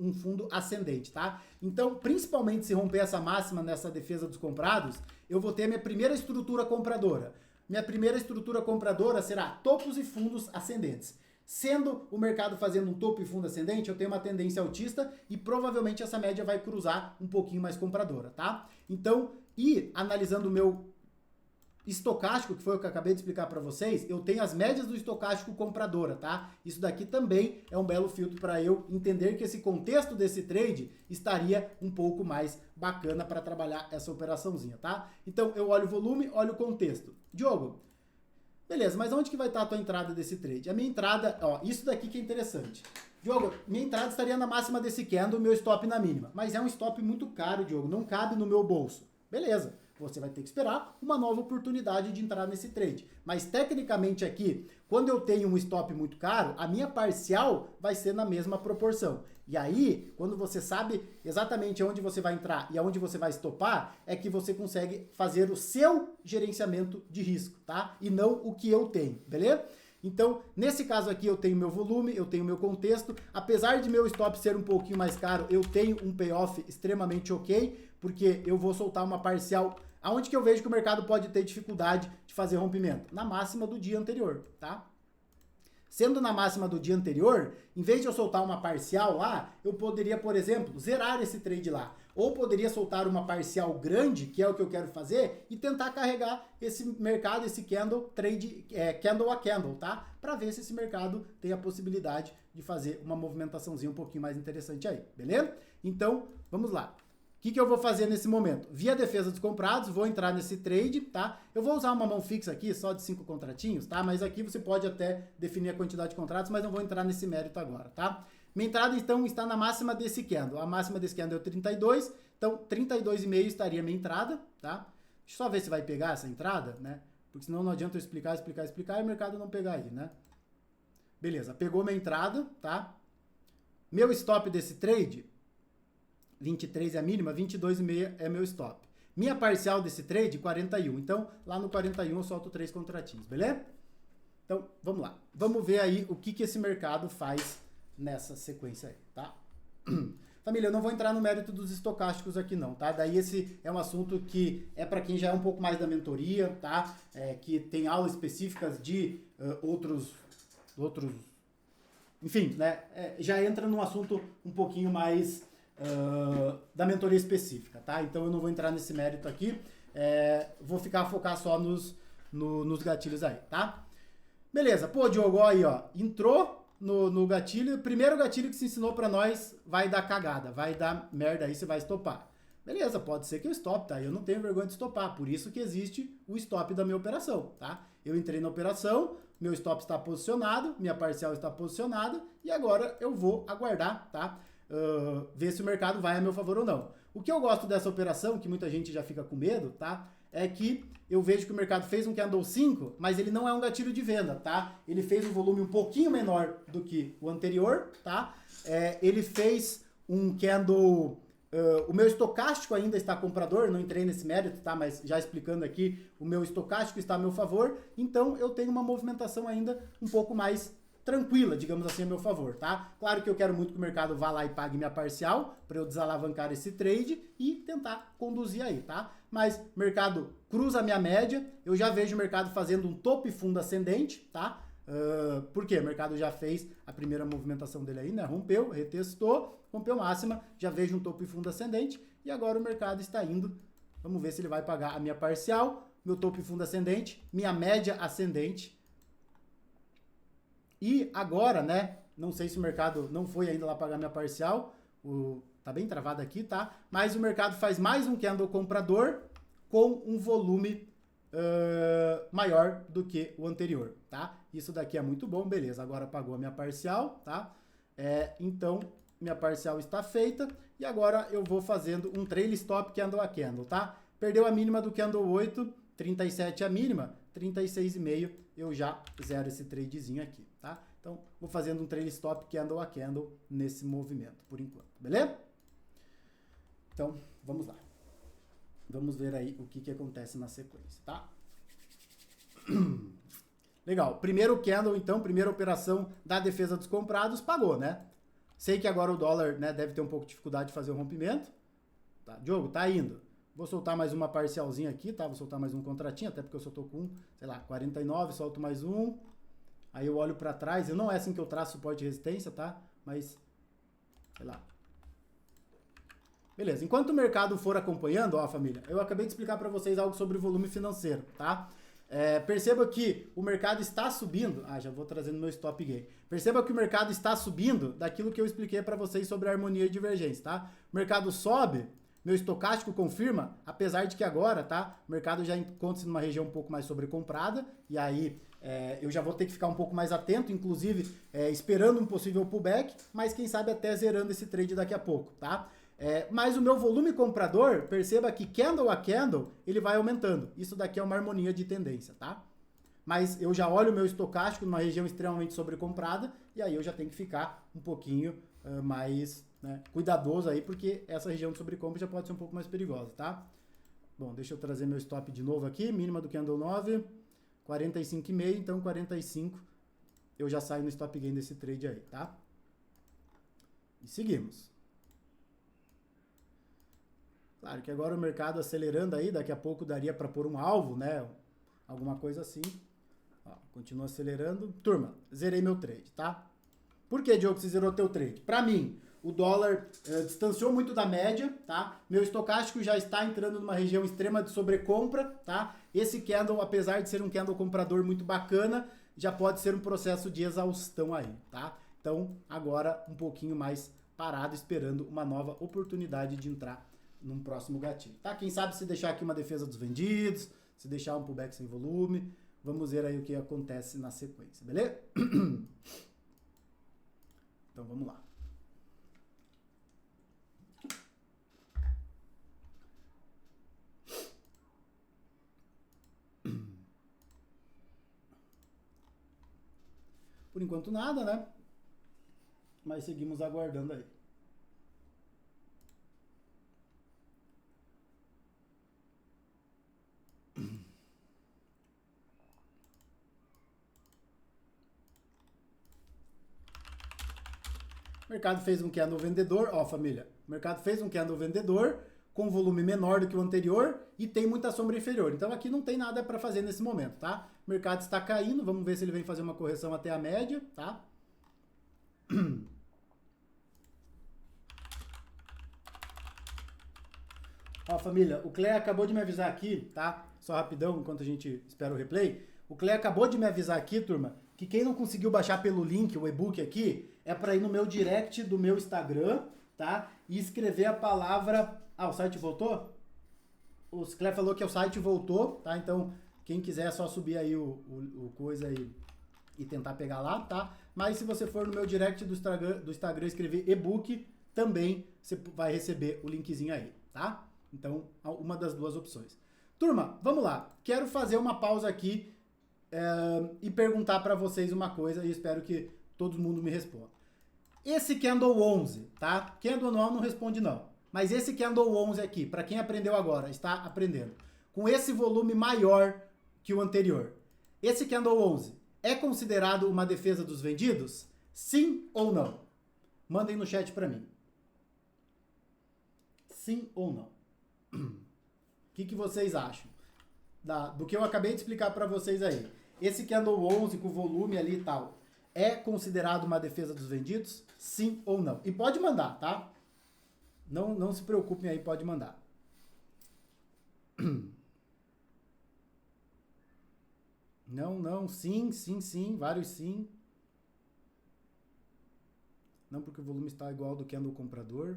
um fundo ascendente, tá? Então, principalmente se romper essa máxima nessa defesa dos comprados, eu vou ter a minha primeira estrutura compradora. Minha primeira estrutura compradora será topos e fundos ascendentes. Sendo o mercado fazendo um topo e fundo ascendente, eu tenho uma tendência altista e provavelmente essa média vai cruzar um pouquinho mais compradora, tá? Então, e analisando o meu estocástico, que foi o que eu acabei de explicar para vocês, eu tenho as médias do estocástico compradora, tá? Isso daqui também é um belo filtro para eu entender que esse contexto desse trade estaria um pouco mais bacana para trabalhar essa operaçãozinha, tá? Então, eu olho o volume, olho o contexto. Diogo, beleza, mas onde que vai estar a tua entrada desse trade? A minha entrada, ó, isso daqui que é interessante. Diogo, minha entrada estaria na máxima desse candle, meu stop na mínima. Mas é um stop muito caro, Diogo, não cabe no meu bolso. Beleza. Você vai ter que esperar uma nova oportunidade de entrar nesse trade. Mas tecnicamente aqui, quando eu tenho um stop muito caro, a minha parcial vai ser na mesma proporção. E aí, quando você sabe exatamente onde você vai entrar e aonde você vai stopar, é que você consegue fazer o seu gerenciamento de risco, tá? E não o que eu tenho, beleza? Então, nesse caso aqui, eu tenho meu volume, eu tenho meu contexto. Apesar de meu stop ser um pouquinho mais caro, eu tenho um payoff extremamente ok, porque eu vou soltar uma parcial. Aonde que eu vejo que o mercado pode ter dificuldade de fazer rompimento? Na máxima do dia anterior, tá? Sendo na máxima do dia anterior, em vez de eu soltar uma parcial lá, eu poderia, por exemplo, zerar esse trade lá. Ou poderia soltar uma parcial grande, que é o que eu quero fazer, e tentar carregar esse mercado, esse candle, candle a candle, tá? Para ver se esse mercado tem a possibilidade de fazer uma movimentaçãozinha um pouquinho mais interessante aí, beleza? Então, vamos lá. O que eu vou fazer nesse momento? Via defesa dos comprados, vou entrar nesse trade, tá? Eu vou usar uma mão fixa aqui, só de 5 contratinhos, tá? Mas aqui você pode até definir a quantidade de contratos, mas não vou entrar nesse mérito agora, tá? Minha entrada, então, está na máxima desse candle. A máxima desse candle é 32, então 32,5 estaria minha entrada, tá? Deixa eu só ver se vai pegar essa entrada, né? Porque senão não adianta eu explicar e o mercado não pegar aí, né? Beleza, pegou minha entrada, tá? Meu stop desse trade... 23 é a mínima, 22,5 é meu stop. Minha parcial desse trade, 41. Então, lá no 41 eu solto 3 contratinhos, beleza? Então, vamos lá. Vamos ver aí o que esse mercado faz nessa sequência aí, tá? Família, eu não vou entrar no mérito dos estocásticos aqui não, tá? Daí esse é um assunto que é para quem já é um pouco mais da mentoria, tá? Que tem aulas específicas de outros... Enfim, né? Já entra num assunto um pouquinho mais... da mentoria específica, tá? Então eu não vou entrar nesse mérito aqui, vou focar só nos gatilhos aí, tá? Beleza, pô, Diogo, aí, ó, entrou no gatilho, primeiro gatilho que se ensinou pra nós vai dar cagada, vai dar merda aí, você vai estopar. Beleza, pode ser que eu stop, tá? Eu não tenho vergonha de estopar, por isso que existe o stop da minha operação, tá? Eu entrei na operação, meu stop está posicionado, minha parcial está posicionada e agora eu vou aguardar, tá? Ver se o mercado vai a meu favor ou não. O que eu gosto dessa operação, que muita gente já fica com medo, tá? É que eu vejo que o mercado fez um candle 5, mas ele não é um gatilho de venda, tá? Ele fez um volume um pouquinho menor do que o anterior, tá? Ele fez um candle O meu estocástico ainda está comprador, não entrei nesse mérito, tá? Mas já explicando aqui, o meu estocástico está a meu favor, então eu tenho uma movimentação ainda um pouco mais tranquila, digamos assim, a meu favor, tá? Claro que eu quero muito que o mercado vá lá e pague minha parcial para eu desalavancar esse trade e tentar conduzir aí, tá? Mas o mercado cruza a minha média, eu já vejo o mercado fazendo um topo e fundo ascendente, tá? Por quê? O mercado já fez a primeira movimentação dele aí, né? Rompeu, retestou, rompeu máxima, já vejo um topo e fundo ascendente e agora o mercado está indo. Vamos ver se ele vai pagar a minha parcial, meu topo e fundo ascendente, minha média ascendente. E agora, né, não sei se o mercado não foi ainda lá pagar minha parcial, tá bem travado aqui, tá? Mas o mercado faz mais um candle comprador com um volume maior do que o anterior, tá? Isso daqui é muito bom, beleza, agora pagou a minha parcial, tá? Então, minha parcial está feita e agora eu vou fazendo um trail stop candle a candle, tá? Perdeu a mínima do candle 8, 37 a mínima, 36,5 eu já zero esse tradezinho aqui, tá? Então, vou fazendo um trail stop candle a candle nesse movimento, por enquanto, beleza? Então, vamos lá. Vamos ver aí o que acontece na sequência, tá? Legal. Primeiro candle, então, primeira operação da defesa dos comprados, pagou, né? Sei que agora o dólar, né, deve ter um pouco de dificuldade de fazer o rompimento. Tá, Diogo, tá indo. Vou soltar mais uma parcialzinha aqui, tá? Vou soltar mais um contratinho, até porque eu só tô com, sei lá, 49, solto mais um. Aí eu olho para trás, não é assim que eu traço suporte e resistência, tá? Mas, sei lá. Beleza, enquanto o mercado for acompanhando, ó, família, eu acabei de explicar para vocês algo sobre volume financeiro, tá? Perceba que o mercado está subindo, já vou trazendo meu stop gain. Perceba que o mercado está subindo daquilo que eu expliquei para vocês sobre a harmonia e divergência, tá? O mercado sobe, meu estocástico confirma, apesar de que agora, tá? O mercado já encontra-se numa região um pouco mais sobrecomprada, e aí eu já vou ter que ficar um pouco mais atento, inclusive esperando um possível pullback, mas quem sabe até zerando esse trade daqui a pouco, tá? Mas o meu volume comprador, perceba que candle a candle, ele vai aumentando. Isso daqui é uma harmonia de tendência, tá? Mas eu já olho o meu estocástico numa região extremamente sobrecomprada, e aí eu já tenho que ficar um pouquinho mais, né, cuidadoso aí, porque essa região de sobrecompra já pode ser um pouco mais perigosa, tá? Bom, deixa eu trazer meu stop de novo aqui, mínima do candle 9, 45,5, então 45 eu já saio no stop gain desse trade aí, tá? E seguimos. Claro que agora o mercado acelerando aí, daqui a pouco daria para pôr um alvo, né? Alguma coisa assim. Ó, continua acelerando. Turma, zerei meu trade, tá? Por que, Diogo, você zerou teu trade? Para mim, o dólar distanciou muito da média, tá? Meu estocástico já está entrando numa região extrema de sobrecompra, tá? Esse candle, apesar de ser um candle comprador muito bacana, já pode ser um processo de exaustão aí, tá? Então, agora um pouquinho mais parado, esperando uma nova oportunidade de entrar num próximo gatilho, tá? Quem sabe se deixar aqui uma defesa dos vendidos, se deixar um pullback sem volume, vamos ver aí o que acontece na sequência, beleza? Então vamos lá. Por enquanto nada, né? Mas seguimos aguardando aí. O mercado fez um candle vendedor, ó família, o mercado fez um candle vendedor com volume menor do que o anterior e tem muita sombra inferior. Então aqui não tem nada para fazer nesse momento, tá? O mercado está caindo, vamos ver se ele vem fazer uma correção até a média, tá? Ó família, o Clé acabou de me avisar aqui, tá? Só rapidão, enquanto a gente espera o replay. O Clé acabou de me avisar aqui, turma, que quem não conseguiu baixar pelo link, o e-book aqui, é para ir no meu direct do meu Instagram, tá? E escrever a palavra... o site voltou? O Clé falou que o site voltou, tá? Então, quem quiser é só subir aí o coisa aí e tentar pegar lá, tá? Mas se você for no meu direct do Instagram e escrever e-book, também você vai receber o linkzinho aí, tá? Então, uma das duas opções. Turma, vamos lá. Quero fazer uma pausa aqui e perguntar para vocês uma coisa e espero que todo mundo me responda. Esse candle 11, tá? Candle anual não responde não. Mas esse candle 11 aqui, para quem aprendeu agora, está aprendendo, com esse volume maior que o anterior, esse candle 11 é considerado uma defesa dos vendidos? Sim ou não? Mandem no chat para mim. Sim ou não? O que vocês acham do que eu acabei de explicar para vocês aí? Esse candle 11 com volume ali e tal, é considerado uma defesa dos vendidos? Sim ou não? E pode mandar, tá? Não se preocupem aí, pode mandar. Não, sim, vários sim. Não porque o volume está igual ao do candle comprador.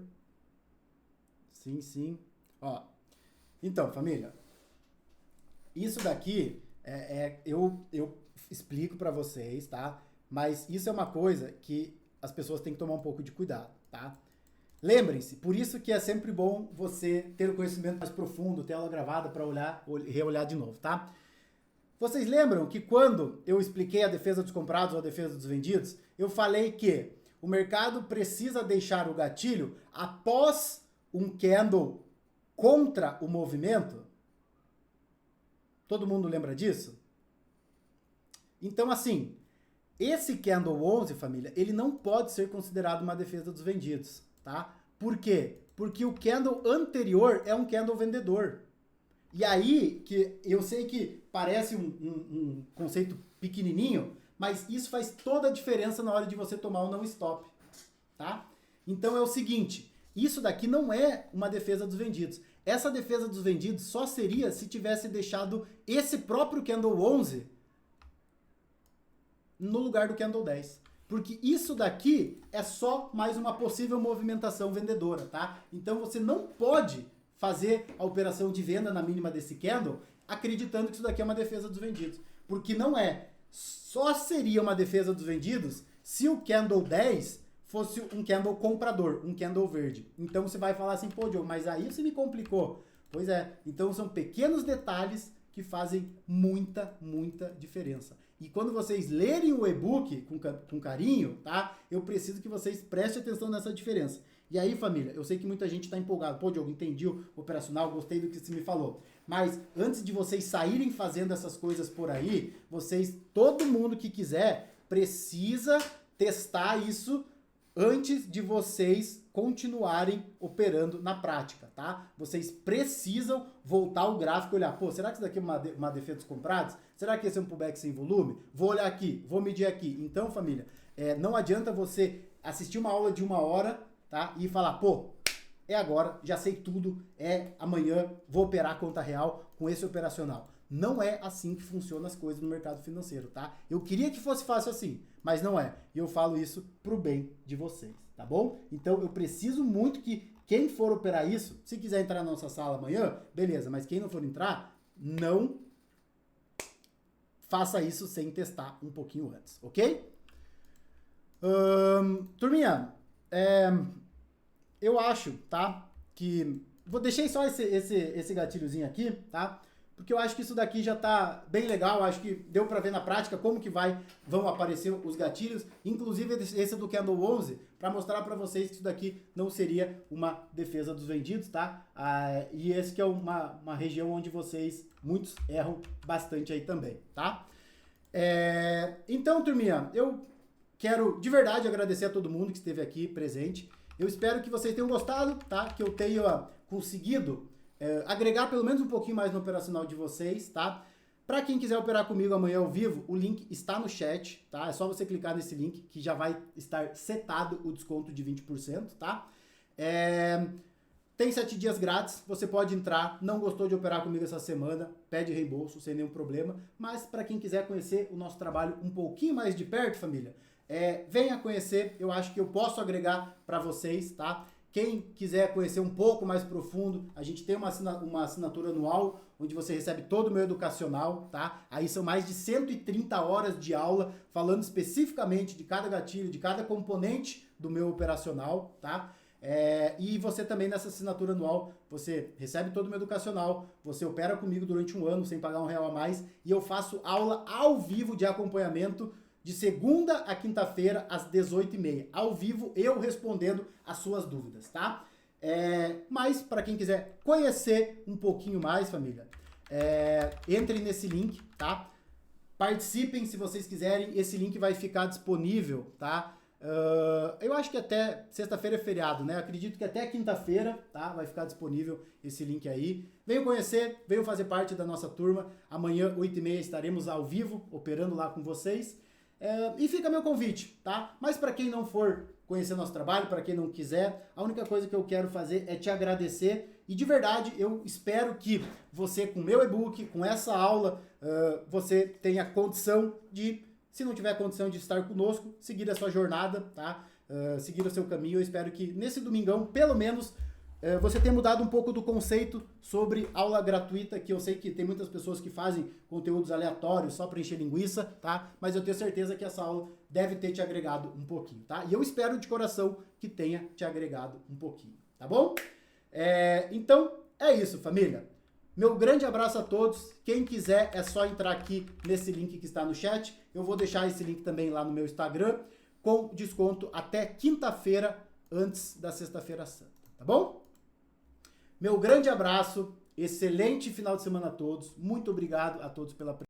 Sim. Ó, então, família, isso daqui eu explico para vocês, tá? Mas isso é uma coisa que as pessoas têm que tomar um pouco de cuidado, tá? Lembrem-se, por isso que é sempre bom você ter o conhecimento mais profundo, ter ela gravada para olhar, reolhar de novo, tá? Vocês lembram que quando eu expliquei a defesa dos comprados ou a defesa dos vendidos, eu falei que o mercado precisa deixar o gatilho após um candle contra o movimento? Todo mundo lembra disso? Então, assim, esse candle 11, família, ele não pode ser considerado uma defesa dos vendidos, tá? Por quê? Porque o candle anterior é um candle vendedor. E aí, que eu sei que parece um conceito pequenininho, mas isso faz toda a diferença na hora de você tomar o não stop, tá? Então é o seguinte, isso daqui não é uma defesa dos vendidos. Essa defesa dos vendidos só seria se tivesse deixado esse próprio candle 11 no lugar do candle 10. Porque isso daqui é só mais uma possível movimentação vendedora, tá? Então você não pode fazer a operação de venda na mínima desse candle acreditando que isso daqui é uma defesa dos vendidos. Porque não é. Só seria uma defesa dos vendidos se o candle 10 fosse um candle comprador, um candle verde. Então você vai falar assim, pô, Diogo, mas aí você me complicou. Pois é, então são pequenos detalhes que fazem muita diferença. E quando vocês lerem o e-book com carinho, tá? Eu preciso que vocês prestem atenção nessa diferença. E aí, família, eu sei que muita gente está empolgada. Pô, Diogo, entendi o operacional, gostei do que você me falou. Mas antes de vocês saírem fazendo essas coisas por aí, todo mundo que quiser, precisa testar isso antes de vocês continuarem operando na prática, tá? Vocês precisam voltar o gráfico e olhar, pô, será que isso daqui é uma defesa dos comprados? Será que esse é um pullback sem volume? Vou olhar aqui, vou medir aqui. Então, família, não adianta você assistir uma aula de 1 hora, tá? E falar, pô, é agora, já sei tudo, é amanhã, vou operar a conta real com esse operacional. Não é assim que funcionam as coisas no mercado financeiro, tá? Eu queria que fosse fácil assim, mas não é. E eu falo isso pro bem de vocês, tá bom? Então eu preciso muito que quem for operar isso, se quiser entrar na nossa sala amanhã, beleza, mas quem não for entrar, não faça isso sem testar um pouquinho antes, ok? Turminha, eu acho, tá, que... Deixei só esse gatilhozinho aqui, tá? Porque eu acho que isso daqui já tá bem legal, acho que deu para ver na prática como que vão aparecer os gatilhos, inclusive esse do Candle 11, para mostrar para vocês que isso daqui não seria uma defesa dos vendidos, tá? E esse que é uma região onde muitos erram bastante aí também, tá? Então, turminha, eu quero de verdade agradecer a todo mundo que esteve aqui presente. Eu espero que vocês tenham gostado, tá? Que eu tenha conseguido agregar pelo menos um pouquinho mais no operacional de vocês, tá? Para quem quiser operar comigo amanhã ao vivo, o link está no chat, tá? É só você clicar nesse link que já vai estar setado o desconto de 20%, tá? Tem 7 dias grátis, você pode entrar, não gostou de operar comigo essa semana, pede reembolso sem nenhum problema, mas para quem quiser conhecer o nosso trabalho um pouquinho mais de perto, família, venha conhecer, eu acho que eu posso agregar para vocês, tá? Quem quiser conhecer um pouco mais profundo, a gente tem uma assinatura anual, onde você recebe todo o meu educacional, tá? Aí são mais de 130 horas de aula, falando especificamente de cada gatilho, de cada componente do meu operacional, tá? E você também nessa assinatura anual, você recebe todo o meu educacional, você opera comigo durante 1 ano sem pagar R$1 a mais, e eu faço aula ao vivo de acompanhamento de segunda a quinta-feira, às 18h30. Ao vivo, eu respondendo as suas dúvidas, tá? Mas para quem quiser conhecer um pouquinho mais, família, entre nesse link, tá? Participem se vocês quiserem, esse link vai ficar disponível, tá? Eu acho que até sexta-feira é feriado, né? Acredito que até quinta-feira, tá? Vai ficar disponível esse link aí. Venham conhecer, venham fazer parte da nossa turma. Amanhã, 8h30, estaremos ao vivo, operando lá com vocês. E fica meu convite, tá? Mas para quem não for conhecer nosso trabalho, para quem não quiser, a única coisa que eu quero fazer é te agradecer. E de verdade, eu espero que você, com o meu e-book, com essa aula, você tenha condição de, se não tiver condição de estar conosco, seguir a sua jornada, tá? Seguir o seu caminho. Eu espero que nesse domingão, pelo menos, você tenha mudado um pouco do conceito sobre aula gratuita, que eu sei que tem muitas pessoas que fazem conteúdos aleatórios só para encher linguiça, tá? Mas eu tenho certeza que essa aula deve ter te agregado um pouquinho, tá? E eu espero de coração que tenha te agregado um pouquinho, tá bom? Então, é isso, família. Meu grande abraço a todos. Quem quiser é só entrar aqui nesse link que está no chat. Eu vou deixar esse link também lá no meu Instagram, com desconto até quinta-feira, antes da Sexta-feira Santa, tá bom? Meu grande abraço, excelente final de semana a todos. Muito obrigado a todos pela presença.